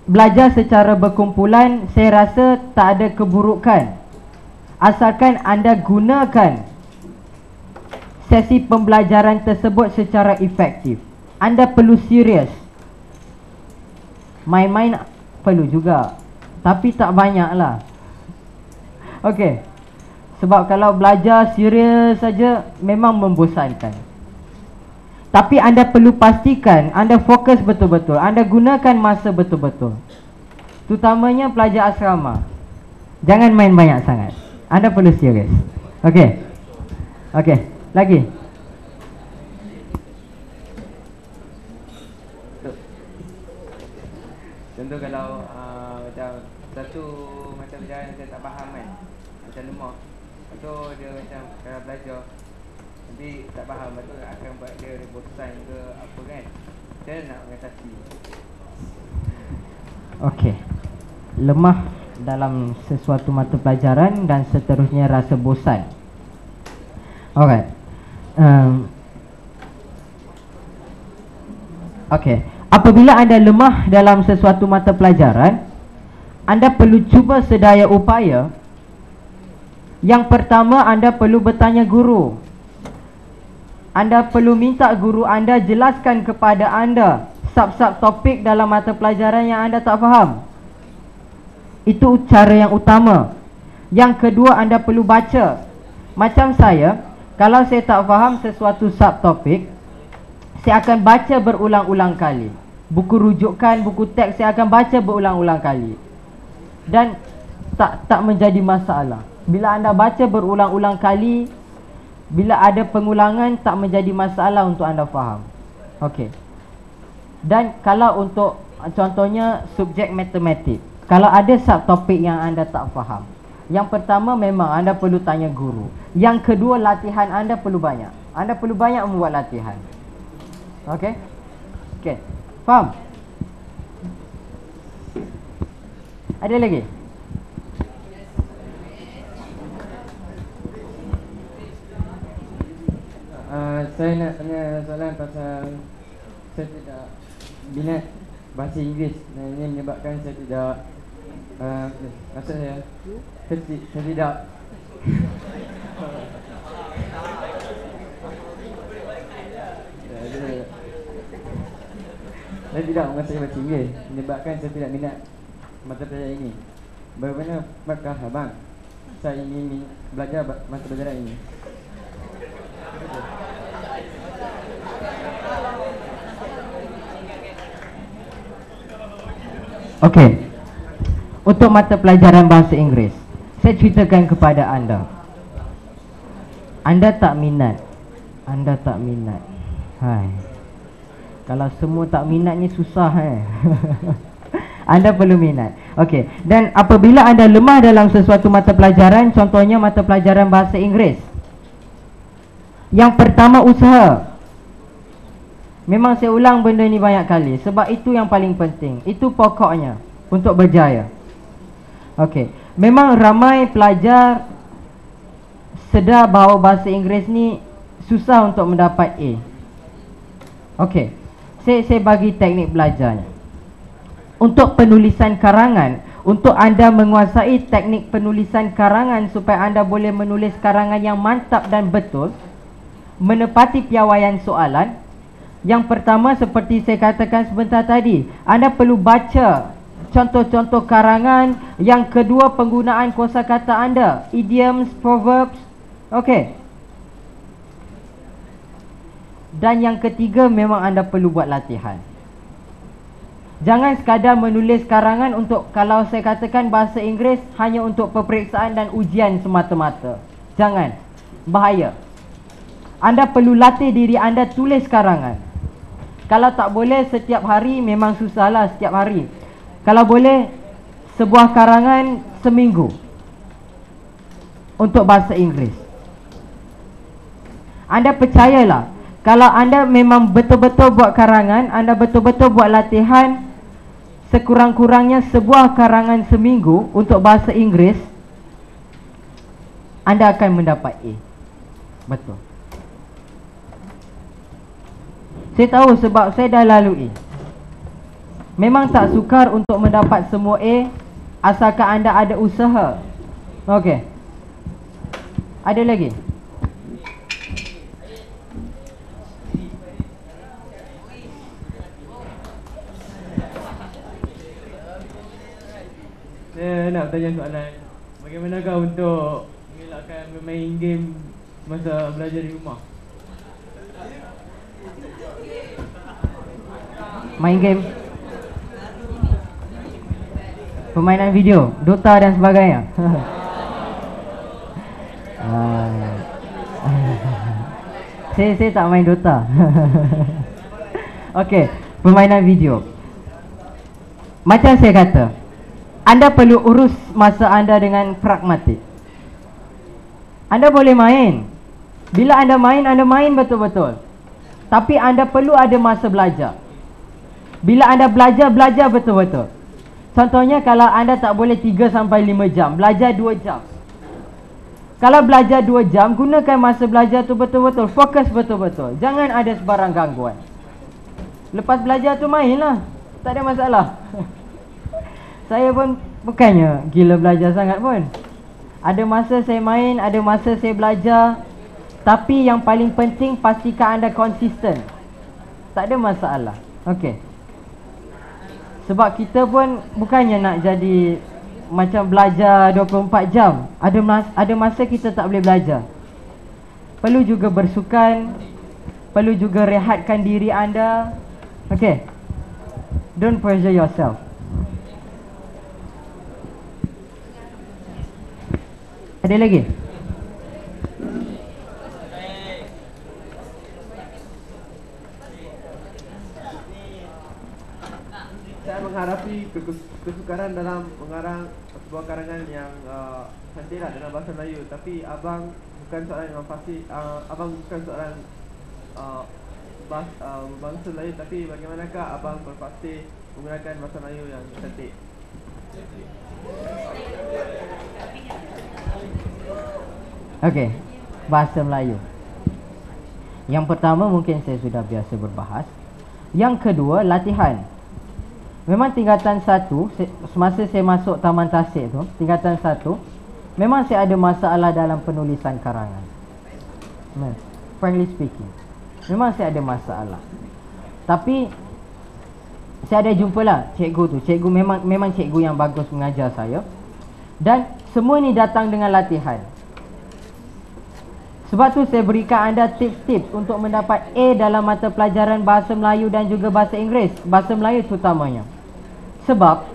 S2: belajar secara berkumpulan, saya rasa tak ada keburukan, asalkan anda gunakan sesi pembelajaran tersebut secara efektif. Anda perlu serius. Main-main perlu juga, tapi tak banyak lah. Okey. Sebab kalau belajar serius saja memang membosankan. Tapi anda perlu pastikan anda fokus betul-betul, anda gunakan masa betul-betul. Terutamanya pelajar asrama. Jangan main banyak sangat. Anda perlu serius. Okey. Okey, lagi.
S5: Contoh kalau macam satu macam pelajaran saya tak faham kan, macam lemah. Contoh dia macam kalau belajar nanti tak faham, betul akan buat dia bosan ke apa kan. Macam mana nak mengatasi?
S2: Okey. Lemah dalam sesuatu mata pelajaran dan seterusnya rasa bosan. Alright. Okey. Apabila anda lemah dalam sesuatu mata pelajaran, anda perlu cuba sedaya upaya. Yang pertama, anda perlu bertanya guru. Anda perlu minta guru anda jelaskan kepada anda sub-sub topik dalam mata pelajaran yang anda tak faham. Itu cara yang utama. Yang kedua, anda perlu baca. Macam saya, kalau saya tak faham sesuatu subtopik, saya akan baca berulang-ulang kali. Buku rujukan, buku teks saya akan baca berulang-ulang kali. Dan tak menjadi masalah. Bila anda baca berulang-ulang kali, bila ada pengulangan, tak menjadi masalah untuk anda faham. Okey. Dan kalau untuk contohnya subjek matematik, kalau ada subtopik yang anda tak faham, yang pertama memang anda perlu tanya guru. Yang kedua, latihan anda perlu banyak. Anda perlu banyak membuat latihan. Okey? Okey. Faham? Ada lagi?
S5: Saya nak tanya soalan pasal saya tidak minat bahasa Inggeris dan ini menyebabkan saya tidak maksud saya tidak
S3: Saya tidak menguasai bahasa Inggeris menyebabkan saya tidak minat mata pelajaran ini. Bagaimana apakah abang saya ingin belajar mata pelajaran ini?
S2: Okey. Untuk mata pelajaran bahasa Inggeris, saya ceritakan kepada anda. Anda tak minat. Anda tak minat. Hai. Kalau semua tak minat ni susah Anda perlu minat. Okey. Dan apabila anda lemah dalam sesuatu mata pelajaran, contohnya mata pelajaran bahasa Inggeris, yang pertama usaha. Memang saya ulang benda ni banyak kali sebab itu yang paling penting. Itu pokoknya untuk berjaya. Okey. Memang ramai pelajar sedar bahawa bahasa Inggeris ni susah untuk mendapat A. Okey. Saya bagi teknik belajarnya. Untuk penulisan karangan, untuk anda menguasai teknik penulisan karangan supaya anda boleh menulis karangan yang mantap dan betul, menepati piawaian soalan, yang pertama seperti saya katakan sebentar tadi, anda perlu baca contoh-contoh karangan. Yang kedua, penggunaan kosakata anda, idioms, proverbs. Okey. Dan yang ketiga, memang anda perlu buat latihan. Jangan sekadar menulis karangan untuk, kalau saya katakan bahasa Inggeris, hanya untuk peperiksaan dan ujian semata-mata. Jangan. Bahaya. Anda perlu latih diri anda tulis karangan. Kalau tak boleh setiap hari, memang susahlah setiap hari. Kalau boleh, sebuah karangan seminggu untuk bahasa Inggeris. Anda percayalah, kalau anda memang betul-betul buat karangan, anda betul-betul buat latihan, sekurang-kurangnya sebuah karangan seminggu untuk bahasa Inggeris, anda akan mendapat A. Betul. Saya tahu sebab saya dah lalui. Memang tak sukar untuk mendapat semua A, asalkan anda ada usaha. Okey. Ada lagi?
S3: Saya nak bertanya soalan, bagaimanakah untuk mengelakkan bermain game masa belajar di rumah?
S2: Main game, permainan video, Dota dan sebagainya. Saya tak main Dota. Okey, permainan video. Macam saya kata, anda perlu urus masa anda dengan pragmatik. Anda boleh main. Bila anda main betul-betul. Tapi anda perlu ada masa belajar. Bila anda belajar betul-betul. Contohnya kalau anda tak boleh 3 sampai 5 jam, belajar 2 jam. Kalau belajar 2 jam, gunakan masa belajar tu betul-betul, fokus betul-betul. Jangan ada sebarang gangguan. Lepas belajar tu mainlah, tak ada masalah. Saya pun bukannya gila belajar sangat pun. Ada masa saya main, ada masa saya belajar. Tapi yang paling penting, pastikan anda konsisten. Tak ada masalah. Okey. Sebab kita pun bukannya nak jadi macam belajar 24 jam. Ada masa kita tak boleh belajar. Perlu juga bersukan, perlu juga rehatkan diri anda. Okay. Don't pressure yourself. Ada lagi?
S5: Saya menghadapi kesukaran dalam mengarang sebuah karangan yang cantiklah dalam bahasa Melayu. Tapi abang bukan seorang yang fasih, abang bukan seorang bangsa Melayu. Tapi bagaimanakah abang berpasti menggunakan bahasa Melayu yang cantik?
S2: Okey, bahasa Melayu. Yang pertama mungkin saya sudah biasa berbahas. Yang kedua, latihan. Memang tingkatan 1, semasa saya masuk Taman Tasik tu, tingkatan 1, memang saya ada masalah dalam penulisan karangan. Frankly speaking, memang saya ada masalah. Tapi saya ada jumpalah cikgu tu. Cikgu memang cikgu yang bagus mengajar saya. Dan semua ni datang dengan latihan. Sebab tu saya berikan anda tips-tips untuk mendapat A dalam mata pelajaran Bahasa Melayu dan juga Bahasa Inggeris. Bahasa Melayu terutamanya. Sebab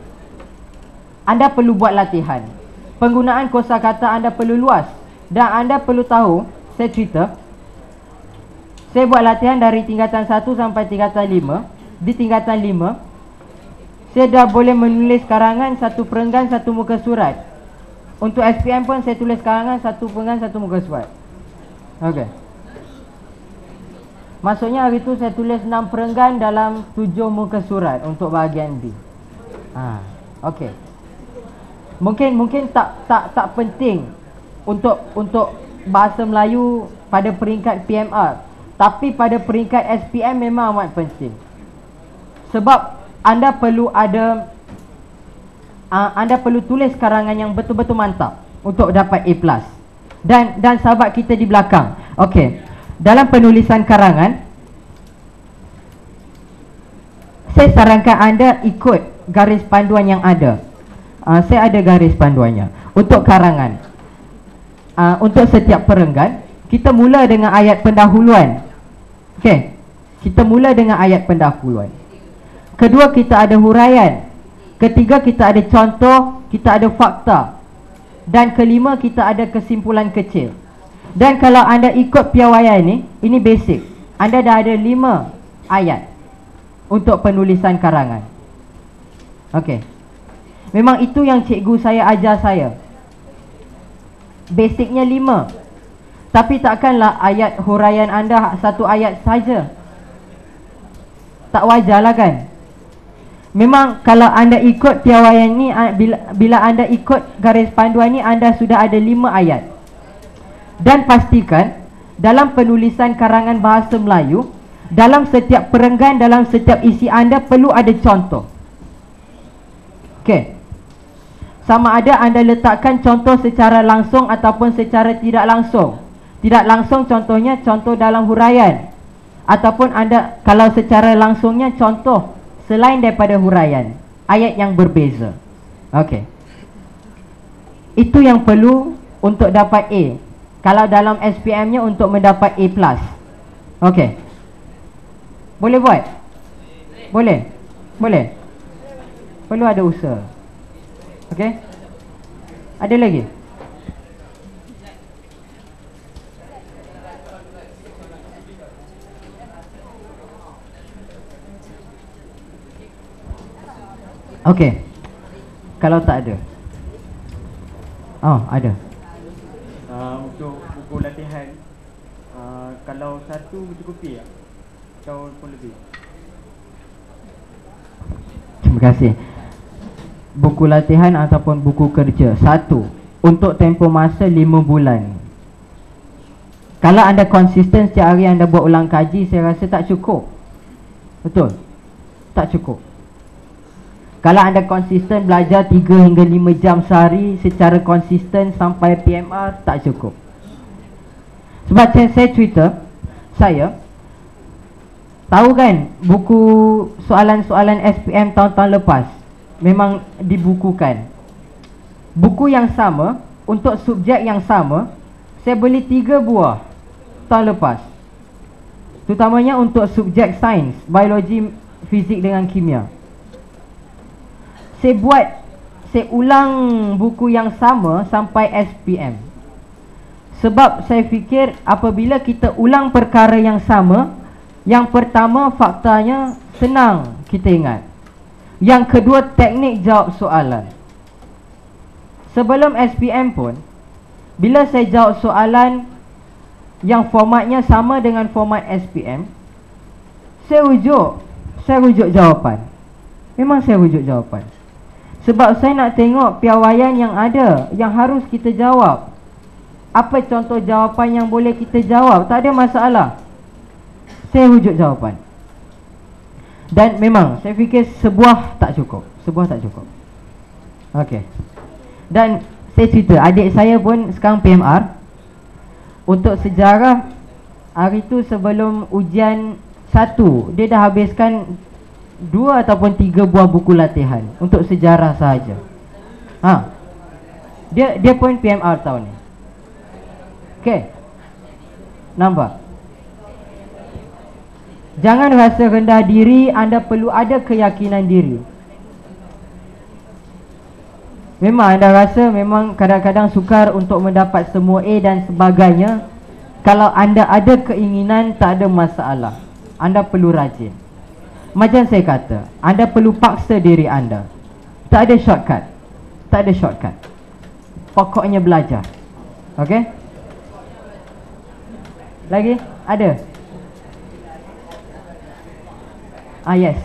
S2: anda perlu buat latihan. Penggunaan kosakata anda perlu luas. Dan anda perlu tahu, saya cerita, saya buat latihan dari tingkatan 1 sampai tingkatan 5. Di tingkatan 5, saya dah boleh menulis karangan satu perenggan satu muka surat. Untuk SPM pun saya tulis karangan satu perenggan satu muka surat. Okey. Maksudnya hari tu saya tulis 6 perenggan dalam 7 muka surat untuk bahagian B. Okey. Mungkin tak penting untuk Bahasa Melayu pada peringkat PMR, tapi pada peringkat SPM memang amat penting. Sebab anda perlu anda perlu tulis karangan yang betul-betul mantap untuk dapat A+. Dan sahabat kita di belakang. Okey. Dalam penulisan karangan, saya sarankan anda ikut garis panduan yang ada. Saya ada garis panduannya. Untuk karangan, untuk setiap perenggan, kita mula dengan ayat pendahuluan. Okey. Kita mula dengan ayat pendahuluan. Kedua, kita ada huraian. Ketiga, kita ada contoh, kita ada fakta. Dan kelima, kita ada kesimpulan kecil. Dan kalau anda ikut piawaian ini basic. Anda dah ada 5 ayat untuk penulisan karangan. Okey. Memang itu yang cikgu saya ajar saya. Basicnya 5. Tapi takkanlah ayat huraian anda satu ayat saja. Tak wajarlah kan? Memang kalau anda ikut piawaian ni, bila anda ikut garis panduan ni, anda sudah ada 5 ayat. Dan pastikan dalam penulisan karangan Bahasa Melayu, dalam setiap perenggan, dalam setiap isi anda perlu ada contoh. Okey. Sama ada anda letakkan contoh secara langsung ataupun secara tidak langsung. Tidak langsung contohnya contoh dalam huraian, ataupun anda kalau secara langsungnya contoh selain daripada huraian, ayat yang berbeza. Okey. Itu yang perlu untuk dapat A. Kalau dalam SPM-nya untuk mendapat A+. Okey. Boleh buat? Boleh? Boleh? Perlu ada usaha. Okey? Ada lagi? Okey. Kalau tak ada. Oh, ada.
S3: Untuk buku latihan, kalau satu mencukupi tak? Atau pun lebih?
S2: Terima kasih. Buku latihan ataupun buku kerja, satu, untuk tempoh masa 5 bulan. Kalau anda konsisten setiap hari anda buat ulang kaji, saya rasa tak cukup. Betul? Tak cukup. Kalau anda konsisten belajar 3 hingga 5 jam sehari secara konsisten sampai PMR, tak cukup. Sebab saya cerita, saya tahu kan buku soalan-soalan SPM tahun-tahun lepas memang dibukukan. Buku yang sama untuk subjek yang sama, saya beli 3 buah tahun lepas. Terutamanya untuk subjek sains, biologi, fizik dengan kimia. Saya ulang buku yang sama sampai SPM. Sebab saya fikir apabila kita ulang perkara yang sama, yang pertama faktanya senang kita ingat. Yang kedua teknik jawab soalan. Sebelum SPM pun, bila saya jawab soalan yang formatnya sama dengan format SPM, saya rujuk jawapan. Memang saya rujuk jawapan. Sebab saya nak tengok piawaian yang ada, yang harus kita jawab. Apa contoh jawapan yang boleh kita jawab? Tak ada masalah. Saya rujuk jawapan. Dan memang saya fikir sebuah tak cukup. Okey. Dan saya cerita, adik saya pun sekarang PMR. Untuk sejarah, hari tu sebelum ujian 1, dia dah habiskan 2 ataupun 3 buah buku latihan untuk sejarah sahaja. Dia poin PMR tahun ni. Okey. Nampak? Jangan rasa rendah diri, anda perlu ada keyakinan diri. Memang anda rasa memang kadang-kadang sukar untuk mendapat semua A dan sebagainya. Kalau anda ada keinginan, tak ada masalah. Anda perlu rajin. Macam saya kata, anda perlu paksa diri anda. Tak ada shortcut. Tak ada shortcut. Pokoknya belajar. Okey? Lagi? Ada? Yes.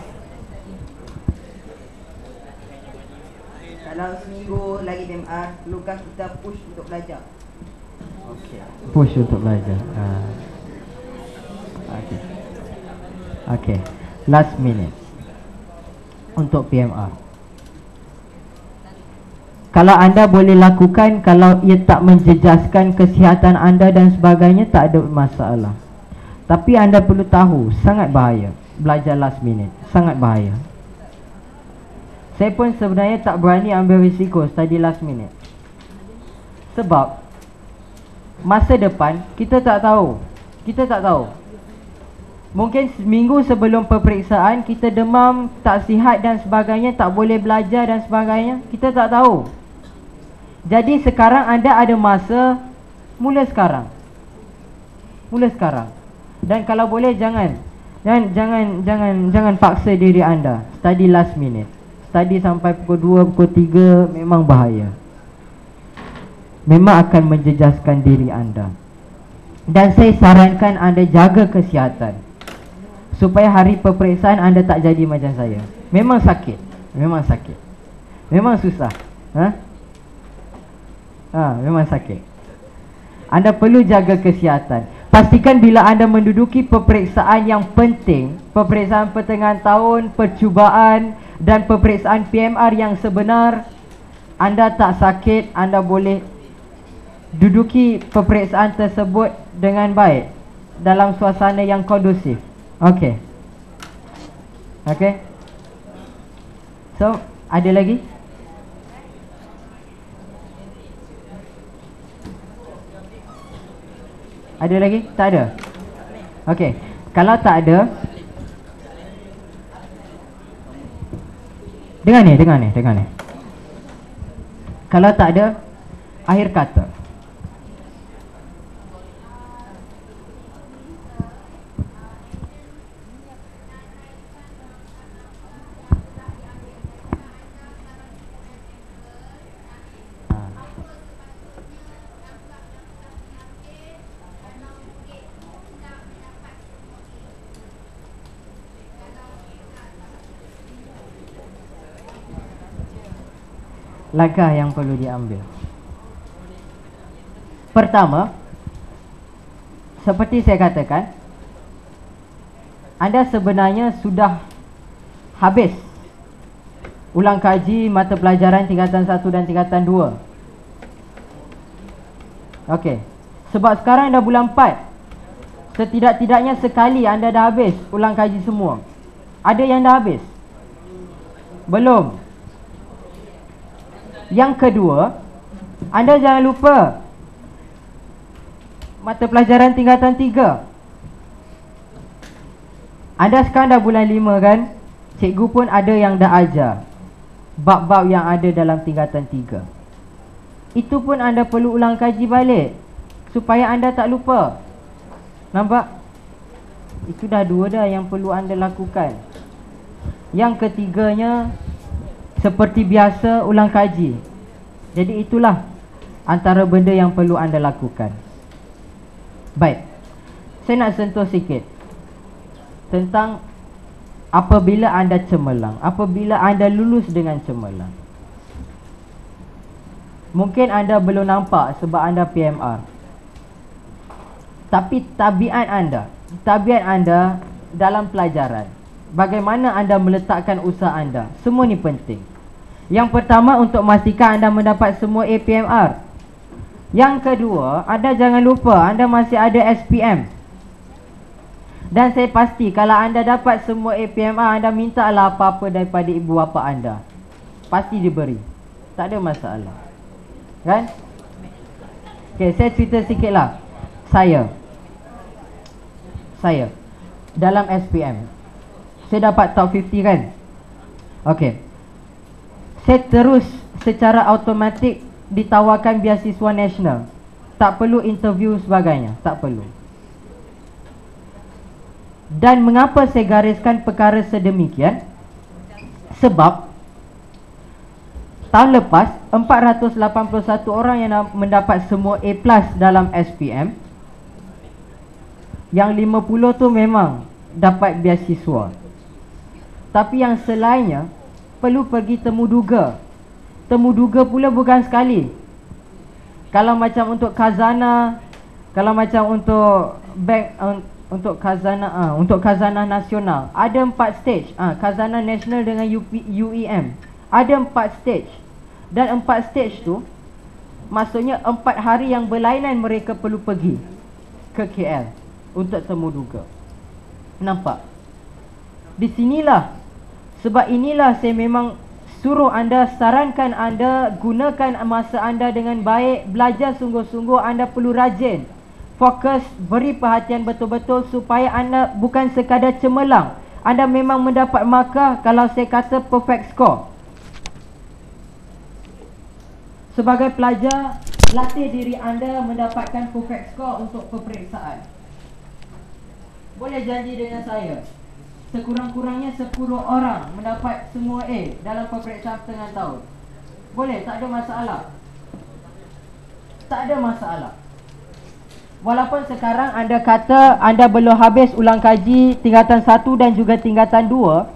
S6: Kalau seminggu lagi PMR, perlukah kita push untuk belajar?
S2: Push untuk belajar. Okay. Last minute untuk PMR. Kalau anda boleh lakukan, kalau ia tak menjejaskan kesihatan anda dan sebagainya, tak ada masalah. Tapi anda perlu tahu, sangat bahaya belajar last minute. Sangat bahaya. Saya pun sebenarnya tak berani ambil risiko study last minute. Sebab masa depan kita tak tahu. Kita tak tahu. Mungkin seminggu sebelum peperiksaan kita demam, tak sihat dan sebagainya, tak boleh belajar dan sebagainya. Kita tak tahu. Jadi sekarang anda ada masa, mula sekarang. Mula sekarang. Dan kalau boleh jangan paksa diri anda study last minute. Study sampai pukul 2, pukul 3 memang bahaya. Memang akan menjejaskan diri anda. Dan saya sarankan anda jaga kesihatan, supaya hari peperiksaan anda tak jadi macam saya. Memang sakit. Memang sakit. Memang susah. Memang sakit. Anda perlu jaga kesihatan. Pastikan bila anda menduduki peperiksaan yang penting, peperiksaan pertengahan tahun, percubaan dan peperiksaan PMR yang sebenar, anda tak sakit, anda boleh duduki peperiksaan tersebut dengan baik dalam suasana yang kondusif. Okey. Okey. So, ada lagi? Ada lagi? Tak ada? Okey. Kalau tak ada, dengar ni. Kalau tak ada, akhir kata. Langkah yang perlu diambil. Pertama, seperti saya katakan, anda sebenarnya sudah habis ulang kaji mata pelajaran tingkatan 1 dan tingkatan 2. Okey. Sebab sekarang dah bulan 4. Setidak-tidaknya sekali anda dah habis ulang kaji semua. Ada yang dah habis? Belum. Yang kedua, anda jangan lupa mata pelajaran tingkatan 3. Anda sekarang dah bulan 5 kan? Cikgu pun ada yang dah ajar bab-bab yang ada dalam tingkatan 3. Itu pun anda perlu ulang kaji balik supaya anda tak lupa. Nampak? Itu dah 2 dah yang perlu anda lakukan. Yang ketiganya, seperti biasa, ulang kaji. Jadi itulah antara benda yang perlu anda lakukan. Baik, saya nak sentuh sikit tentang apabila anda cemerlang, apabila anda lulus dengan cemerlang. Mungkin anda belum nampak sebab anda PMR, tapi tabiat anda dalam pelajaran, bagaimana anda meletakkan usaha anda, semua ni penting. Yang pertama, untuk memastikan anda mendapat semua APMR. Yang kedua, anda jangan lupa anda masih ada SPM. Dan saya pasti kalau anda dapat semua APMR, anda mintalah apa-apa daripada ibu bapa anda, pasti diberi. Tak ada masalah. Kan? Okay, saya cerita sikit lah. Saya dalam SPM saya dapat top 50 kan. Okay, saya terus secara automatik ditawarkan beasiswa nasional. Tak perlu interview sebagainya, tak perlu. Dan mengapa saya gariskan perkara sedemikian? Sebab tahun lepas 481 orang yang mendapat semua A+ dalam SPM, yang 50 tu memang dapat beasiswa. Tapi yang selainnya perlu pergi temu duga. Temu duga pula bukan sekali. Kalau macam untuk khazanah, kalau macam untuk bank, untuk khazanah nasional ada 4 stage. Khazanah nasional dengan UEM ada 4 stage. Dan 4 stage tu maksudnya 4 hari yang berlainan mereka perlu pergi ke KL untuk temu duga. Nampak? Di sinilah, sebab inilah saya memang suruh anda, sarankan anda gunakan masa anda dengan baik, belajar sungguh-sungguh. Anda perlu rajin, fokus, beri perhatian betul-betul supaya anda bukan sekadar cemerlang. Anda memang mendapat markah, kalau saya kata perfect score. Sebagai pelajar, latih diri anda mendapatkan perfect score untuk peperiksaan. Boleh janji dengan saya, sekurang-kurangnya 10 orang mendapat semua A dalam peperiksaan setengah tahun. Boleh, tak ada masalah. Tak ada masalah. Walaupun sekarang anda kata anda belum habis ulang kaji tingkatan 1 dan juga tingkatan 2,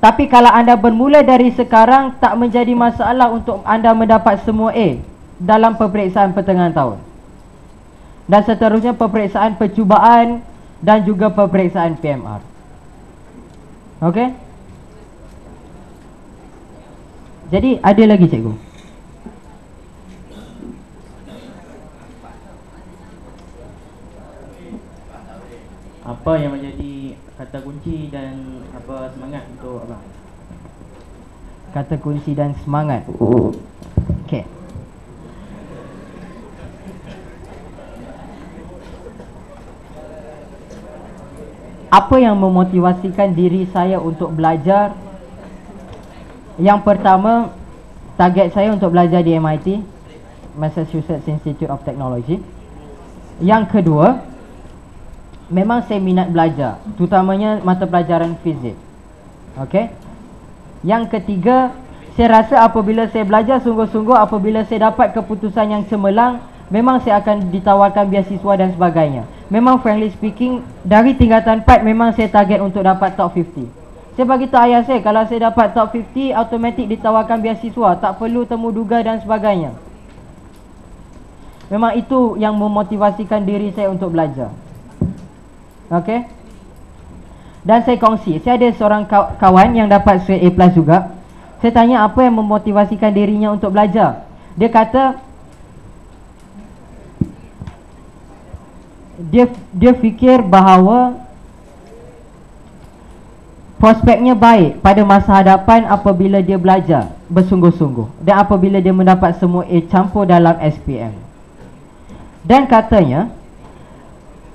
S2: tapi kalau anda bermula dari sekarang, tak menjadi masalah untuk anda mendapat semua A dalam peperiksaan pertengahan tahun. Dan seterusnya peperiksaan percubaan dan juga peperiksaan PMR. Okey? Jadi ada lagi cikgu.
S3: Apa yang menjadi kata kunci dan apa semangat untuk abang?
S2: Kata kunci dan semangat. Okey. Apa yang memotivasikan diri saya untuk belajar? Yang pertama, target saya untuk belajar di MIT, Massachusetts Institute of Technology. Yang kedua, memang saya minat belajar, terutamanya mata pelajaran fizik. Okey. Yang ketiga, saya rasa apabila saya belajar sungguh-sungguh, apabila saya dapat keputusan yang cemerlang, memang saya akan ditawarkan beasiswa dan sebagainya. Memang frankly speaking, dari tingkatan 4 memang saya target untuk dapat top 50. Saya bagi tahu ayah saya, kalau saya dapat top 50, automatik ditawarkan beasiswa, tak perlu temu duga dan sebagainya. Memang itu yang memotivasikan diri saya untuk belajar. Okey. Dan saya kongsi, saya ada seorang kawan yang dapat straight A+ juga. Saya tanya apa yang memotivasikan dirinya untuk belajar. Dia kata dia fikir bahawa prospeknya baik pada masa hadapan apabila dia belajar bersungguh-sungguh dan apabila dia mendapat semua A campur dalam SPM. Dan katanya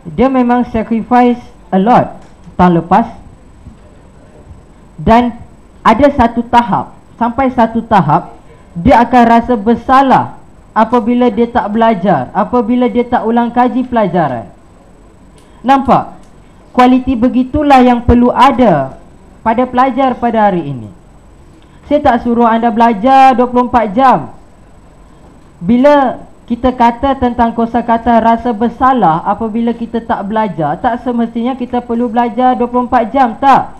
S2: dia memang sacrifice a lot tahun lepas, dan ada satu tahap, sampai satu tahap dia akan rasa bersalah apabila dia tak belajar, apabila dia tak ulang kaji pelajaran. Nampak? Kualiti begitulah yang perlu ada pada pelajar pada hari ini. Saya tak suruh anda belajar 24 jam. Bila kita kata tentang kosakata rasa bersalah apabila kita tak belajar, tak semestinya kita perlu belajar 24 jam, tak.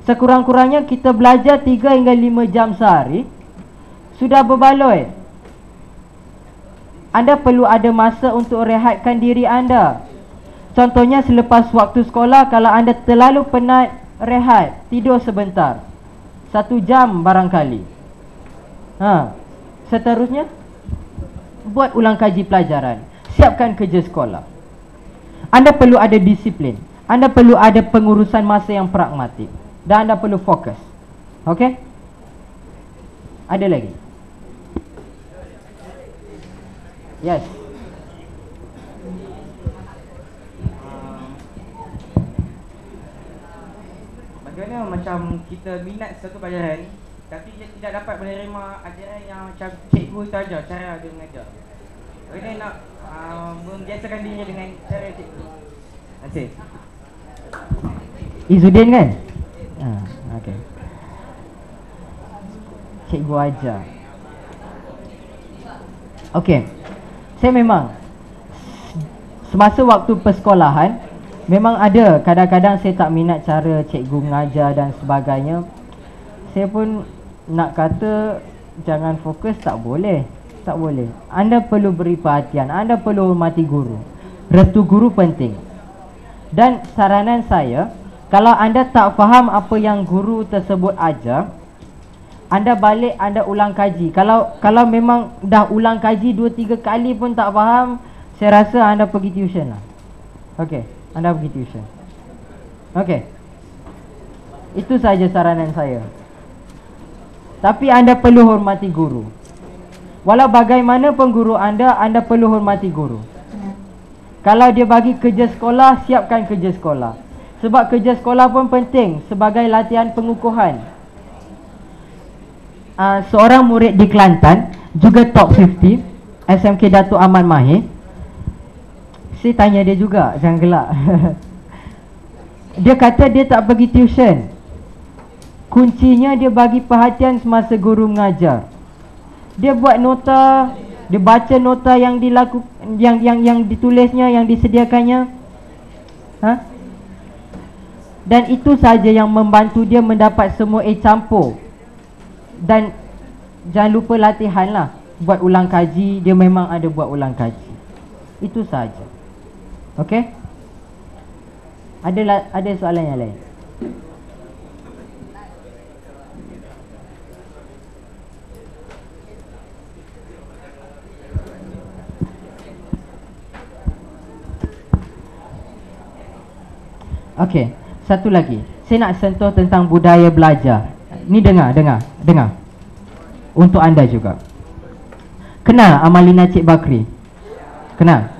S2: Sekurang-kurangnya kita belajar 3 hingga 5 jam sehari, sudah berbaloi. Anda perlu ada masa untuk rehatkan diri anda. Contohnya selepas waktu sekolah, kalau anda terlalu penat, rehat, tidur sebentar, 1 jam barangkali. Seterusnya, buat ulang kaji pelajaran, siapkan kerja sekolah. Anda perlu ada disiplin. anda perlu ada pengurusan masa yang pragmatik dan anda perlu fokus. Okey? Ada lagi? Yes.
S5: Bagaimana macam kita minat satu pelajaran tapi dia tidak dapat menerima ajaran yang macam cikgu tu ajar, cara dia mengajar. Bagaimana nak membiasakan dirinya dengan cara cikgu? Terima kasih.
S2: Izzuddin kan? Okey. Cikgu ajar. Okey. Saya memang semasa waktu persekolahan memang ada kadang-kadang saya tak minat cara cikgu mengajar dan sebagainya. Saya pun nak kata jangan fokus, tak boleh. Tak boleh. Anda perlu beri perhatian, anda perlu hormati guru. Restu guru penting. Dan saranan saya, kalau anda tak faham apa yang guru tersebut ajar, anda balik, anda ulang kaji. Kalau memang dah ulang kaji 2-3 kali pun tak faham, saya rasa anda pergi tuition lah. Okey, anda pergi tuition. Okey. Itu saja saranan saya. Tapi anda perlu hormati guru. Walau bagaimanapun guru anda perlu hormati guru. Kalau dia bagi kerja sekolah, siapkan kerja sekolah. Sebab kerja sekolah pun penting sebagai latihan pengukuhan. Seorang murid di Kelantan, juga top 50, SMK Datuk Ahmad Mahir. Saya tanya dia juga, jangan gelak. Dia kata dia tak pergi tuition. Kuncinya dia bagi perhatian semasa guru mengajar. Dia buat nota, dia baca nota yang yang ditulisnya, yang disediakannya. Dan itu saja yang membantu dia mendapat semua A campur. Dan jangan lupa latihan lah. Buat ulang kaji, dia memang ada buat ulang kaji. Itu saja. Okey? Ada soalan yang lain? Okey, satu lagi. Saya nak sentuh tentang budaya belajar. Ni dengar. Untuk anda juga. Kenal Amalina Cik Bakri? Kenal?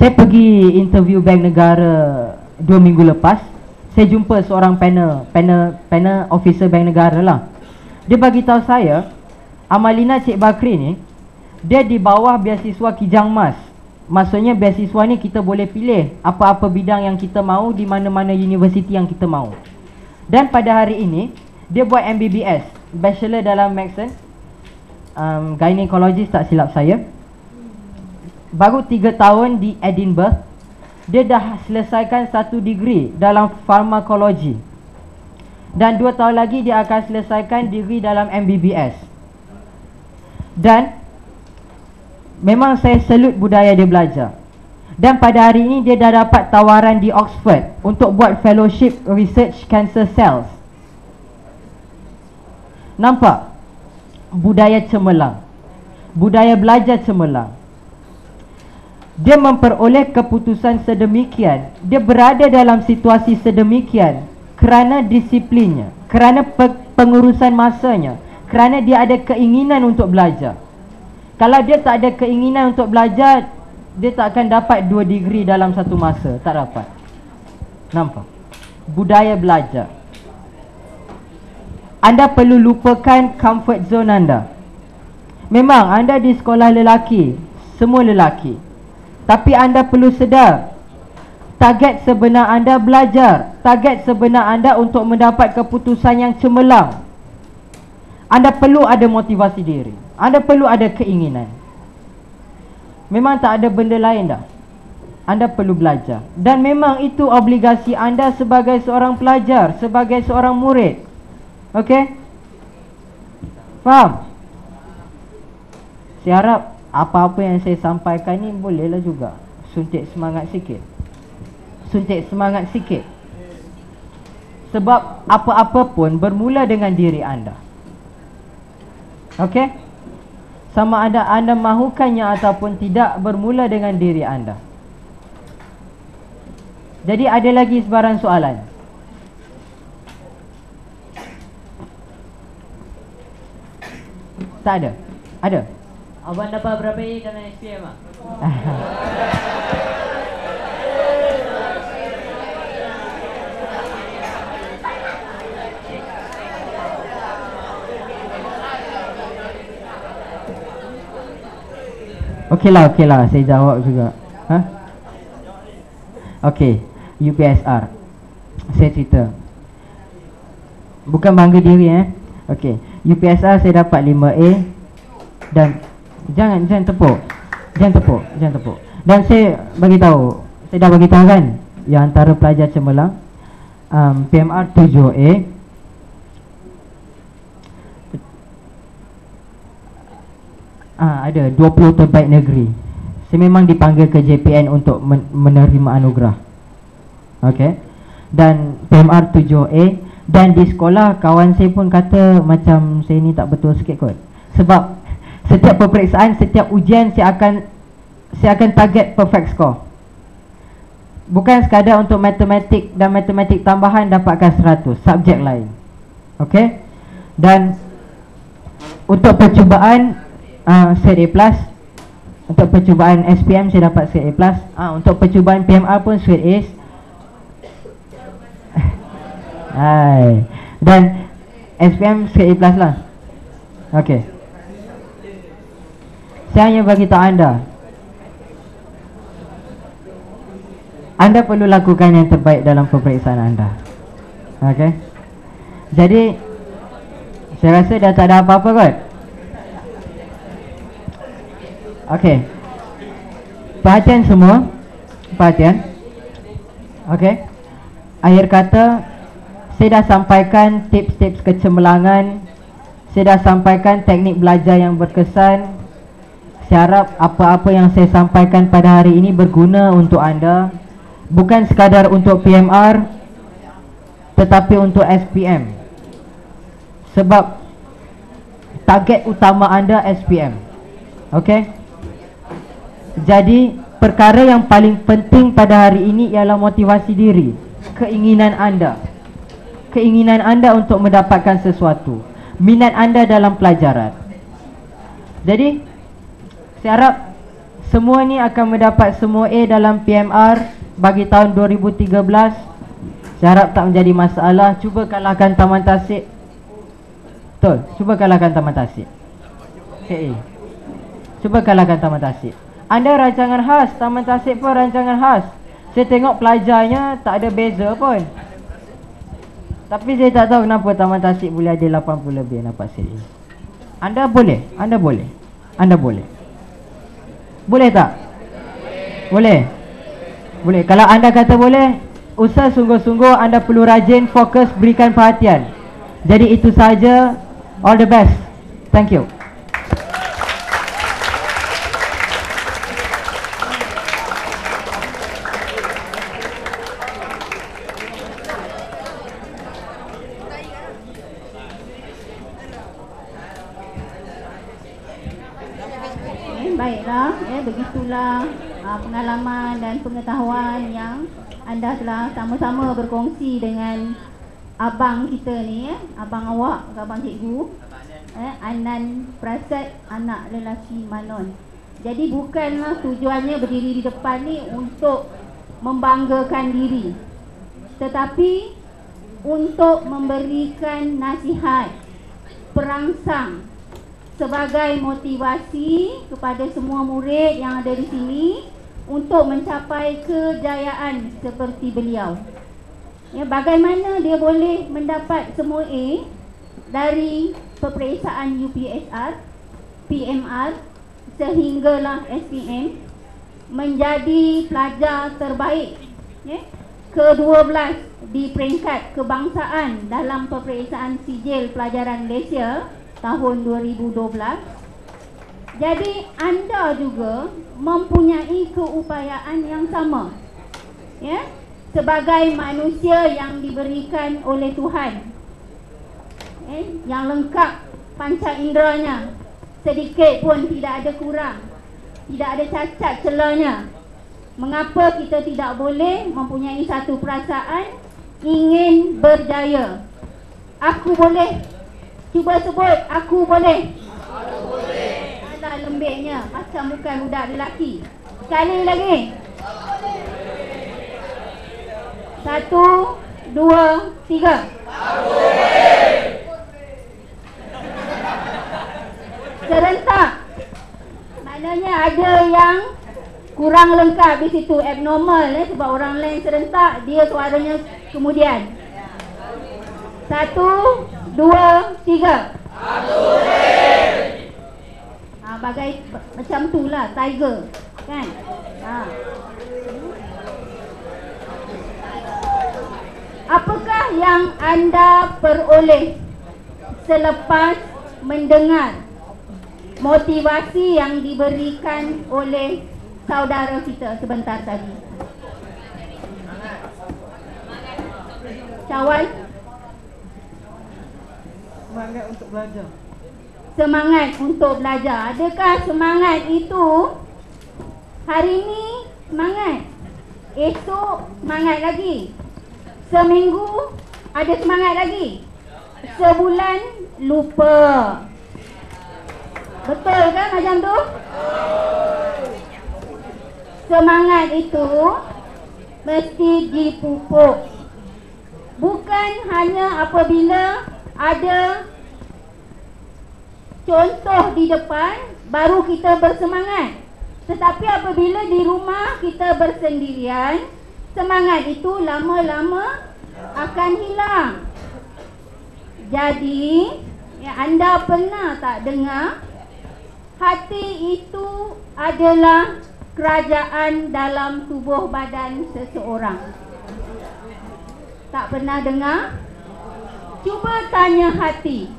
S2: Saya pergi interview Bank Negara 2 minggu lepas. Saya jumpa seorang panel officer Bank Negara lah. Dia bagi tahu saya, Amalina Cik Bakri ni, dia di bawah beasiswa Kijang Mas. Maksudnya beasiswa ni kita boleh pilih apa-apa bidang yang kita mahu di mana-mana universiti yang kita mahu. Dan pada hari ini dia buat MBBS, Bachelor dalam Medicine, Gynecologist tak silap saya. Baru 3 tahun di Edinburgh. Dia dah selesaikan 1 degree dalam farmakologi. Dan 2 tahun lagi dia akan selesaikan degree dalam MBBS. Dan memang saya salute budaya dia belajar. Dan pada hari ini dia dah dapat tawaran di Oxford untuk buat fellowship research cancer cells. Nampak? Budaya cemerlang. Budaya belajar cemerlang. Dia memperoleh keputusan sedemikian. Dia berada dalam situasi sedemikian kerana disiplinnya, kerana pengurusan masanya, kerana dia ada keinginan untuk belajar. Kalau dia tak ada keinginan untuk belajar, dia tak akan dapat 2 degree dalam satu masa. Tak dapat. Nampak? Budaya belajar. Anda perlu lupakan comfort zone anda. Memang anda di sekolah lelaki, semua lelaki. Tapi anda perlu sedar, target sebenar anda belajar. Target sebenar anda untuk mendapat keputusan yang cemerlang. Anda perlu ada motivasi diri. Anda perlu ada keinginan. Memang tak ada benda lain dah. Anda perlu belajar. Dan memang itu obligasi anda sebagai seorang pelajar, sebagai seorang murid. Okey? Faham? Saya harap apa-apa yang saya sampaikan ni bolehlah juga suntik semangat sikit. Suntik semangat sikit. Sebab apa-apa pun bermula dengan diri anda. Okey? Sama ada anda mahukannya ataupun tidak, bermula dengan diri anda. Jadi ada lagi sebarang soalan? Tak ada? Ada?
S4: Abang dapat berapa A dalam SPM ah?
S2: Okey lah, saya jawab juga. Okey, UPSR. Saya cerita. Bukan bangga diri Okey, UPSR saya dapat 5A. Dan jangan tepuk. Dan saya bagi tahu, saya dah bagi tahu kan, yang antara pelajar cemerlang PMR 7A. Ada 20 terbaik negeri. Saya memang dipanggil ke JPN untuk menerima anugerah. Okey. Dan PMR 7A. Dan di sekolah kawan saya pun kata macam saya ni tak betul sikit kot. Sebab setiap peperiksaan, setiap ujian saya akan target perfect score. Bukan sekadar untuk matematik dan matematik tambahan dapatkan 100 subjek lain. Okey. Dan untuk percubaan set A+. Untuk percubaan SPM saya dapat set A+. Untuk percubaan PMR pun set A. Dan SPM set A+ lah. Okey. Saya hanya bagi tahu anda perlu lakukan yang terbaik dalam peperiksaan anda. Okey. Jadi saya rasa dah tak ada apa-apa kot. Okey. Perhatian semua. Okey. Akhir kata, saya dah sampaikan tips-tips kecemerlangan. Saya dah sampaikan teknik belajar yang berkesan. Saya harap apa-apa yang saya sampaikan pada hari ini berguna untuk anda. Bukan sekadar untuk PMR, tetapi untuk SPM. Sebab target utama anda SPM. Okey. Jadi perkara yang paling penting pada hari ini ialah motivasi diri. Keinginan anda untuk mendapatkan sesuatu. Minat anda dalam pelajaran. Jadi saya harap semua ni akan mendapat semua A dalam PMR bagi tahun 2013. Saya harap tak menjadi masalah. Cuba kalahkan Taman Tasik. Betul, cuba kalahkan Taman Tasik. Okay. Cuba kalahkan Taman Tasik. Anda rancangan khas, Taman Tasik pun rancangan khas. Saya tengok pelajarnya tak ada beza pun. Tapi saya tak tahu kenapa Taman Tasik boleh ada 80 lebih dapat set A. Anda boleh? Boleh tak? Boleh. Kalau anda kata boleh, usaha sungguh-sungguh, anda perlu rajin, fokus, berikan perhatian. Jadi itu saja. All the best. Thank you.
S7: Baiklah, begitulah pengalaman dan pengetahuan yang anda telah sama-sama berkongsi dengan abang kita ni, abang awak, abang cikgu, Anan Prasad, anak lelaki Manon. Jadi bukanlah tujuannya berdiri di depan ni untuk membanggakan diri, tetapi untuk memberikan nasihat, perangsang sebagai motivasi kepada semua murid yang ada di sini untuk mencapai kejayaan seperti beliau. Ya, bagaimana dia boleh mendapat semua A dari peperiksaan UPSR, PMR sehinggalah SPM, menjadi pelajar terbaik ke-12 di peringkat kebangsaan dalam peperiksaan sijil pelajaran Malaysia tahun 2012. Jadi anda juga mempunyai keupayaan yang sama, ya, sebagai manusia yang diberikan oleh Tuhan, yang lengkap panca inderanya, sedikit pun tidak ada kurang, tidak ada cacat celanya. mengapa kita tidak boleh mempunyai satu perasaan ingin berjaya. Aku boleh. Cuba sebut, aku boleh. Aku boleh. Alah lembiknya, macam bukan budak lelaki. Sekali lagi. Satu, dua, tiga. Aku boleh. Serentak. Maknanya ada yang kurang lengkap di situ, abnormal sebab orang lain serentak, dia suaranya kemudian. Satu, dua, tiga. Aku boleh. Bagai macam tu lah, tiger kan. Apakah yang anda peroleh selepas mendengar motivasi yang diberikan oleh saudara kita sebentar tadi? Cawan?
S3: Semangat untuk belajar.
S7: Semangat untuk belajar. Adakah semangat itu hari ini semangat, esok semangat lagi, seminggu ada semangat lagi, sebulan lupa? Betul kan macam tu? Semangat itu mesti dipupuk. Bukan hanya apabila ada contoh di depan baru kita bersemangat. Tetapi apabila di rumah kita bersendirian, semangat itu lama-lama akan hilang. Jadi, anda pernah tak dengar hati itu adalah kerajaan dalam tubuh badan seseorang? Tak pernah dengar? Cuba tanya hati.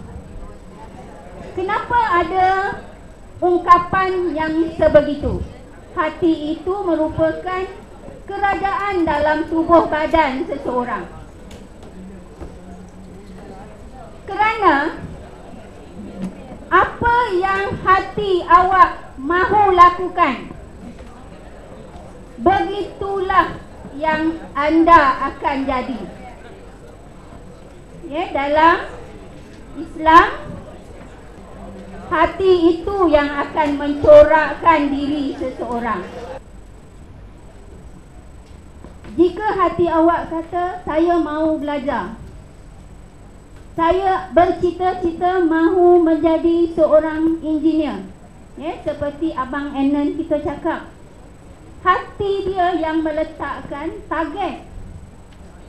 S7: Kenapa ada ungkapan yang sebegitu? Hati itu merupakan kerajaan dalam tubuh badan seseorang. Kerana apa yang hati awak mahu lakukan, begitulah yang anda akan jadi. Dalam Islam, hati itu yang akan mencorakkan diri seseorang. Jika hati awak kata, saya mahu belajar, saya bercita-cita mahu menjadi seorang engineer, seperti Abang Anon kita cakap, hati dia yang meletakkan target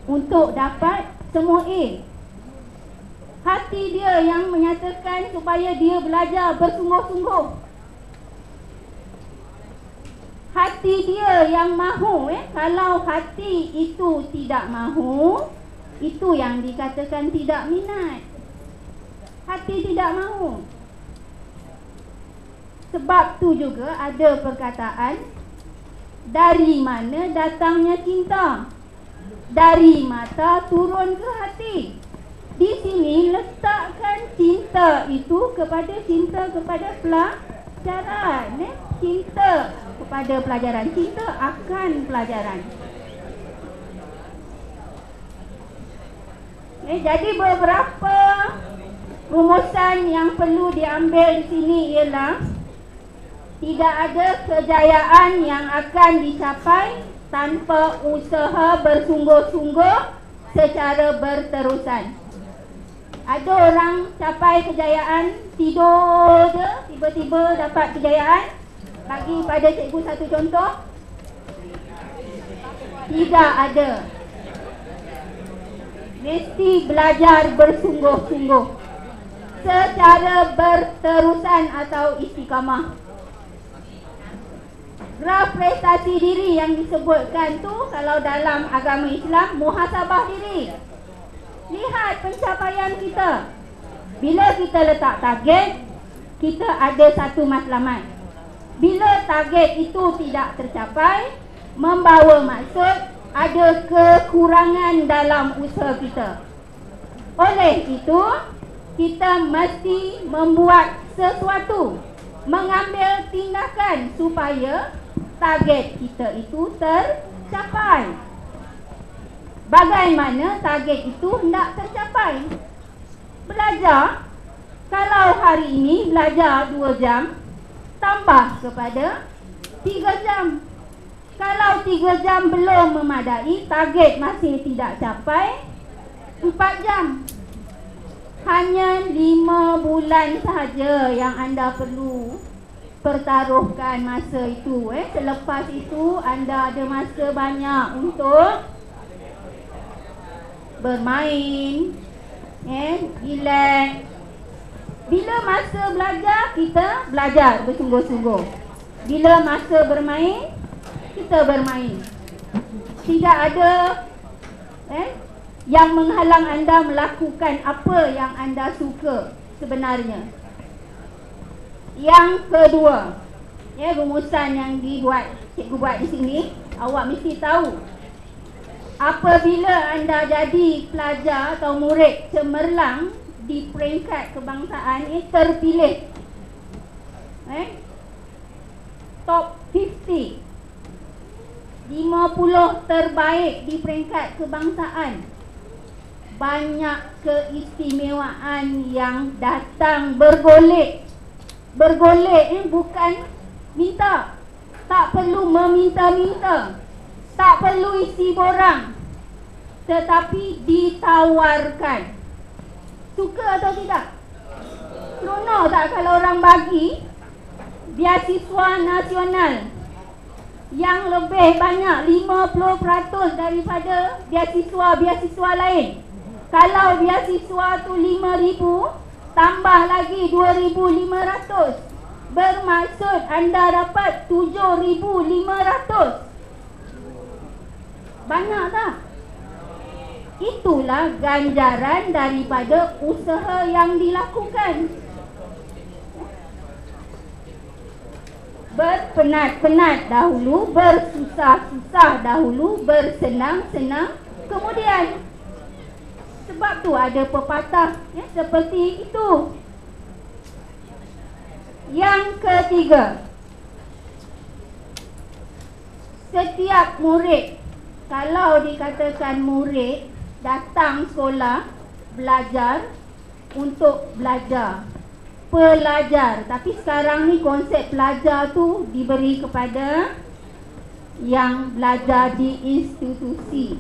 S7: untuk dapat semua A. Hati dia yang menyatakan supaya dia belajar bersungguh-sungguh. Hati dia yang mahu. Kalau hati itu tidak mahu, itu yang dikatakan tidak minat. Hati tidak mahu. Sebab tu juga ada perkataan, dari mana datangnya cinta? Dari mata turun ke hati. Di sini letakkan cinta itu kepada cinta kepada pelajaran, cinta kepada pelajaran, cinta akan pelajaran. Jadi beberapa rumusan yang perlu diambil di sini ialah tidak ada kejayaan yang akan dicapai tanpa usaha bersungguh-sungguh secara berterusan. Ada orang capai kejayaan, tidur je, tiba-tiba dapat kejayaan. Bagi pada cikgu satu contoh. Tidak ada. Mesti belajar bersungguh-sungguh secara berterusan atau istiqamah. Graf prestasi diri yang disebutkan tu, kalau dalam agama Islam, muhasabah diri. Lihat pencapaian kita. Bila kita letak target, kita ada satu matlamat. Bila target itu tidak tercapai, membawa maksud ada kekurangan dalam usaha kita. Oleh itu, kita mesti membuat sesuatu, mengambil tindakan supaya target kita itu tercapai. Bagaimana target itu hendak tercapai? Belajar, kalau hari ini belajar 2 jam, tambah kepada 3 jam. Kalau 3 jam belum memadai, target masih tidak capai, 4 jam. Hanya 5 bulan sahaja yang anda perlu pertaruhkan masa itu. Selepas itu anda ada masa banyak untuk bermain, relax. Bila masa belajar, kita belajar bersungguh-sungguh. Bila masa bermain, kita bermain. Tidak ada yang menghalang anda melakukan apa yang anda suka sebenarnya. Yang kedua, rumusan yang cikgu buat di sini, awak mesti tahu. Apabila anda jadi pelajar atau murid cemerlang di peringkat kebangsaan terpilih, top 50, 50 terbaik di peringkat kebangsaan, banyak keistimewaan yang datang bergolek. Bergolek bukan minta, tak perlu meminta-minta, tak perlu isi borang, tetapi ditawarkan. Suka atau tidak? Seronok tak kalau orang bagi beasiswa nasional yang lebih banyak 50% daripada beasiswa lain. Kalau beasiswa tu 5,000, tambah lagi 2,500, bermaksud anda dapat 7,500. Banyak tak? Itulah ganjaran daripada usaha yang dilakukan. Berpenat-penat dahulu, bersusah-susah dahulu, bersenang-senang kemudian. Sebab tu ada pepatah seperti itu. Yang ketiga, setiap murid, kalau dikatakan murid datang sekolah belajar untuk belajar, pelajar. Tapi sekarang ni konsep pelajar tu diberi kepada yang belajar di institusi.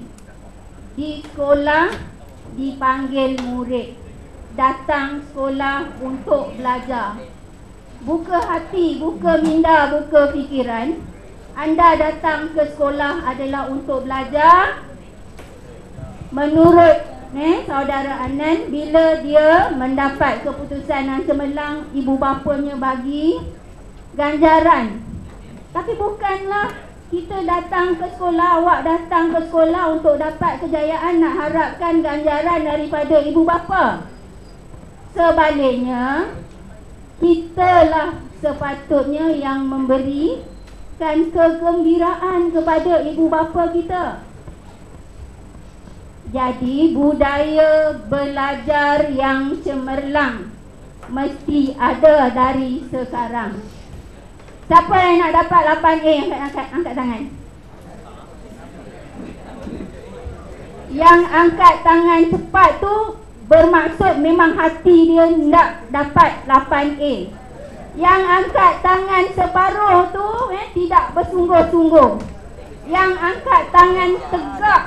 S7: Di sekolah dipanggil murid, datang sekolah untuk belajar. Buka hati, buka minda, buka fikiran. Anda datang ke sekolah adalah untuk belajar. Menurut saudara Anan, bila dia mendapat keputusan yang cemerlang, ibu bapanya bagi ganjaran. Tapi bukanlah kita datang ke sekolah, awak datang ke sekolah untuk dapat kejayaan, nak harapkan ganjaran daripada ibu bapa. Sebaliknya, kitalah sepatutnya yang memberikan kegembiraan kepada ibu bapa kita. Jadi budaya belajar yang cemerlang mesti ada dari sekarang. Siapa yang nak dapat 8A? Angkat tangan. Yang angkat tangan cepat tu bermaksud memang hati dia nak dapat 8A. Yang angkat tangan separuh tu tidak bersungguh-sungguh. Yang angkat tangan tegak,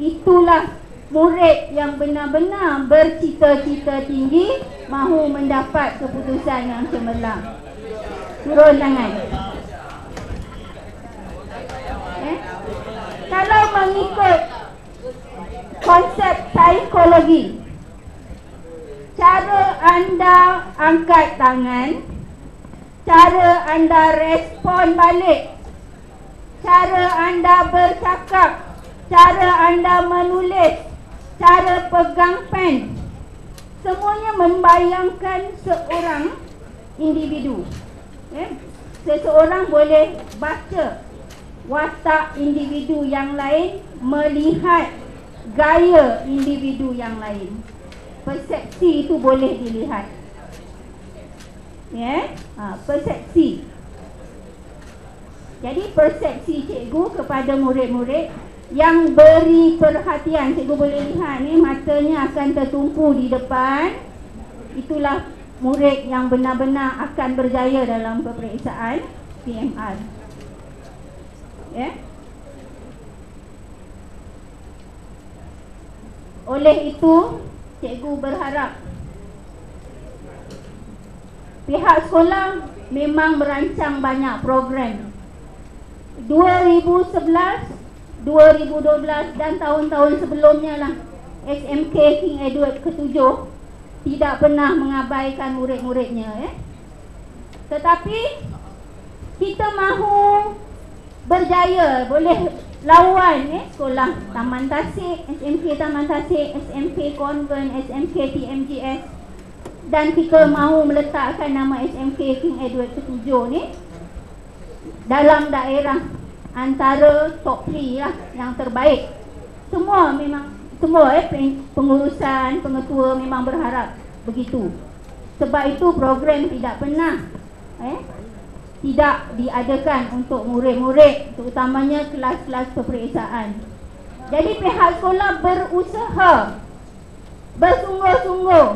S7: itulah murid yang benar-benar bercita-cita tinggi, mahu mendapat keputusan yang cemerlang. Turun tangan. Kalau mengikut konsep psikologi, cara anda angkat tangan, cara anda respon balik, cara anda bercakap, cara anda menulis, cara pegang pen, semuanya membayangkan seorang individu. Seseorang boleh baca watak individu yang lain, melihat gaya individu yang lain. Persepsi itu boleh dilihat. Persepsi. Jadi persepsi cikgu kepada murid-murid yang beri perhatian, cikgu boleh lihat ni matanya akan tertumpu di depan. Itulah murid yang benar-benar akan berjaya dalam peperiksaan PMR. Ya. Oleh itu, cikgu berharap pihak sekolah memang merancang banyak program. 2011, 2012 dan tahun-tahun sebelumnya lah, SMK King Edward ke-7 tidak pernah mengabaikan murid-muridnya. Tetapi kita mahu berjaya, boleh lawan sekolah Taman Tasik, SMK Taman Tasik, SMK Convent, SMK TMGS, dan kita mahu meletakkan nama SMK King Edward ke-7 ni dalam daerah antara top 3 lah, yang terbaik. Semua pengurusan, pengetua memang berharap begitu. Sebab itu program tidak pernah tidak diadakan untuk murid-murid, terutamanya kelas-kelas peperiksaan. Jadi pihak sekolah berusaha bersungguh-sungguh.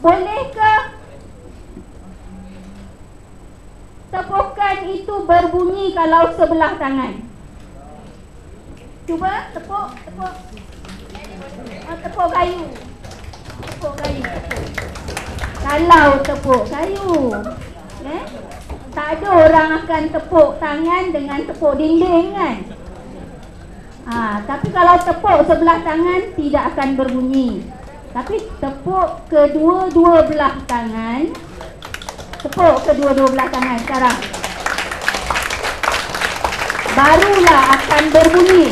S7: Bolehkah tepukan itu berbunyi kalau sebelah tangan? Cuba tepuk, tepuk. Tepuk kayu. Tepuk kayu. Kalau tepuk kayu, tak ada orang akan tepuk tangan dengan tepuk dinding kan? Tapi kalau tepuk sebelah tangan tidak akan berbunyi. Tapi tepuk kedua-dua belah tangan. Tepuk kedua-dua belah tangan sekarang. Barulah akan berbunyi.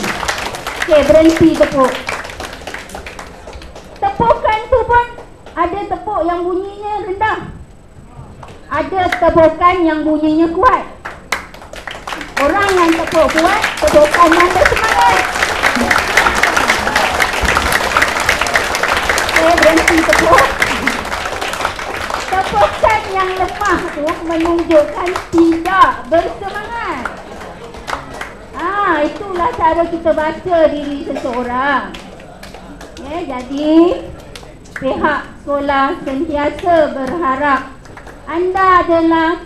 S7: Okey, berhenti tepuk. Tepukan tu pun ada tepuk yang bunyinya rendah, ada tepukan yang bunyinya kuat. Orang yang tepuk kuat, tepukan yang bersemangat. Okey, berhenti tepuk. Tepukan yang lemah tu menunjukkan tidak bersemangat. Itulah cara kita baca diri seseorang. Jadi pihak sekolah sentiasa berharap anda adalah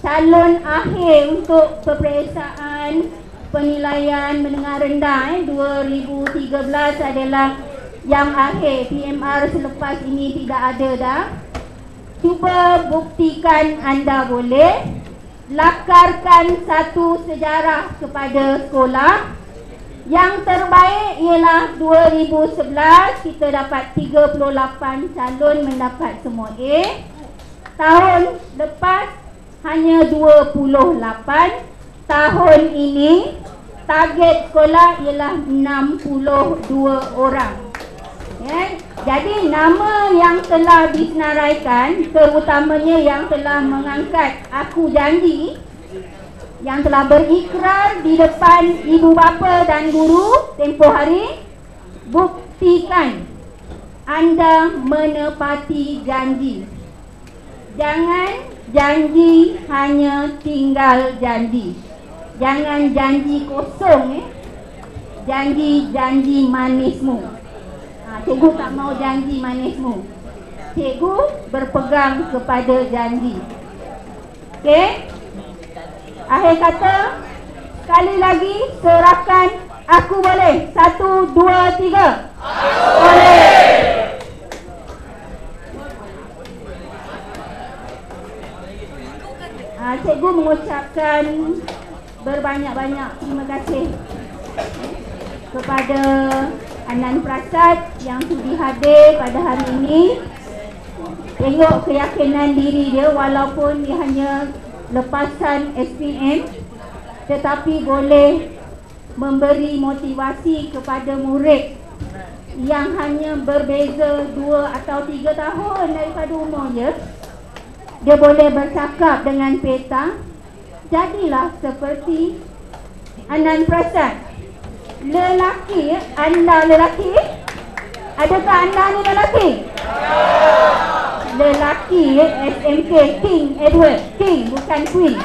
S7: calon akhir untuk peperiksaan penilaian menengah rendah 2013 adalah yang akhir. PMR selepas ini tidak ada dah. Cuba buktikan anda boleh. Lakarkan satu sejarah kepada sekolah. Yang terbaik ialah 2011 kita dapat 38 calon mendapat semua A. Tahun lepas hanya 28. Tahun ini target sekolah ialah 62 orang. Jadi nama yang telah disenaraikan, terutamanya yang telah mengangkat aku janji, yang telah berikrar di depan ibu bapa dan guru tempoh hari, buktikan anda menepati janji. Jangan janji hanya tinggal janji. Jangan janji kosong. Janji-janji manismu. Cikgu tak mau janji manismu. Cikgu berpegang kepada janji. Okey? Akhir kata, sekali lagi serahkan aku boleh. 1, 2, 3. Boleh. Cikgu mengucapkan berbanyak-banyak terima kasih kepada Anan Prasad yang sudi hadir pada hari ini. Tengok keyakinan diri dia, walaupun dia hanya lepasan SPM, tetapi boleh memberi motivasi kepada murid yang hanya berbeza 2 atau 3 tahun daripada umurnya. Dia boleh bercakap dengan peta. Jadilah seperti Anan Prasad. Lelaki, anda lelaki? Adakah anda ni lelaki? Lelaki SMK King Edward. King, bukan Queen.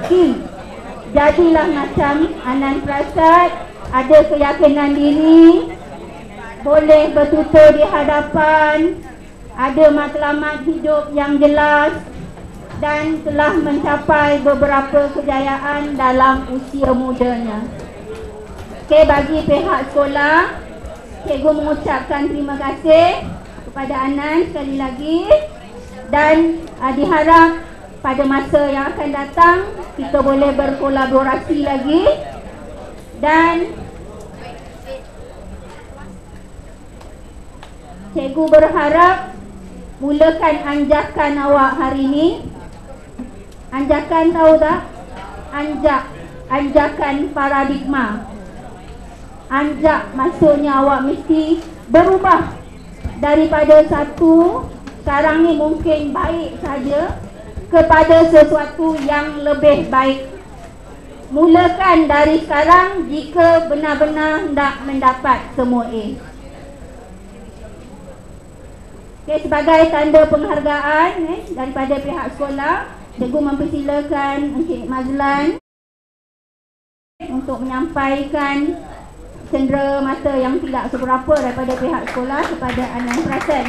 S7: King. Jadilah macam Anand Prasad, ada keyakinan diri, boleh bertutur di hadapan, ada matlamat hidup yang jelas dan telah mencapai beberapa kejayaan dalam usia mudanya. Okey, bagi pihak sekolah, cikgu mengucapkan terima kasih kepada Anand sekali lagi dan diharap pada masa yang akan datang kita boleh berkolaborasi lagi dan cikgu berharap mulakan anjakan awak hari ini. Anjakan tahu tak? Anjakan paradigma. Anjak maksudnya awak mesti berubah daripada satu sekarang ni mungkin baik saja kepada sesuatu yang lebih baik. Mulakan dari sekarang jika benar-benar hendak mendapat semua A. Okay, sebagai tanda penghargaan daripada pihak sekolah, cikgu mempersilakan Encik Mazlan untuk menyampaikan cendera mata yang tidak seberapa daripada pihak sekolah kepada Anand Prasad.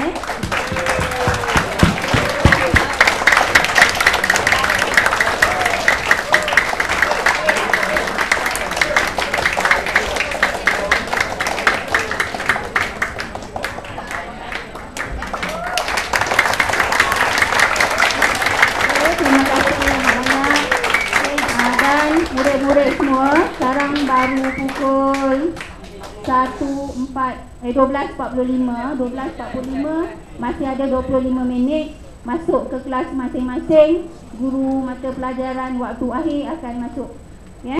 S7: Murid-murid semua, sekarang baru pukul 12.45, masih ada 25 minit masuk ke kelas masing-masing. Guru mata pelajaran waktu akhir akan masuk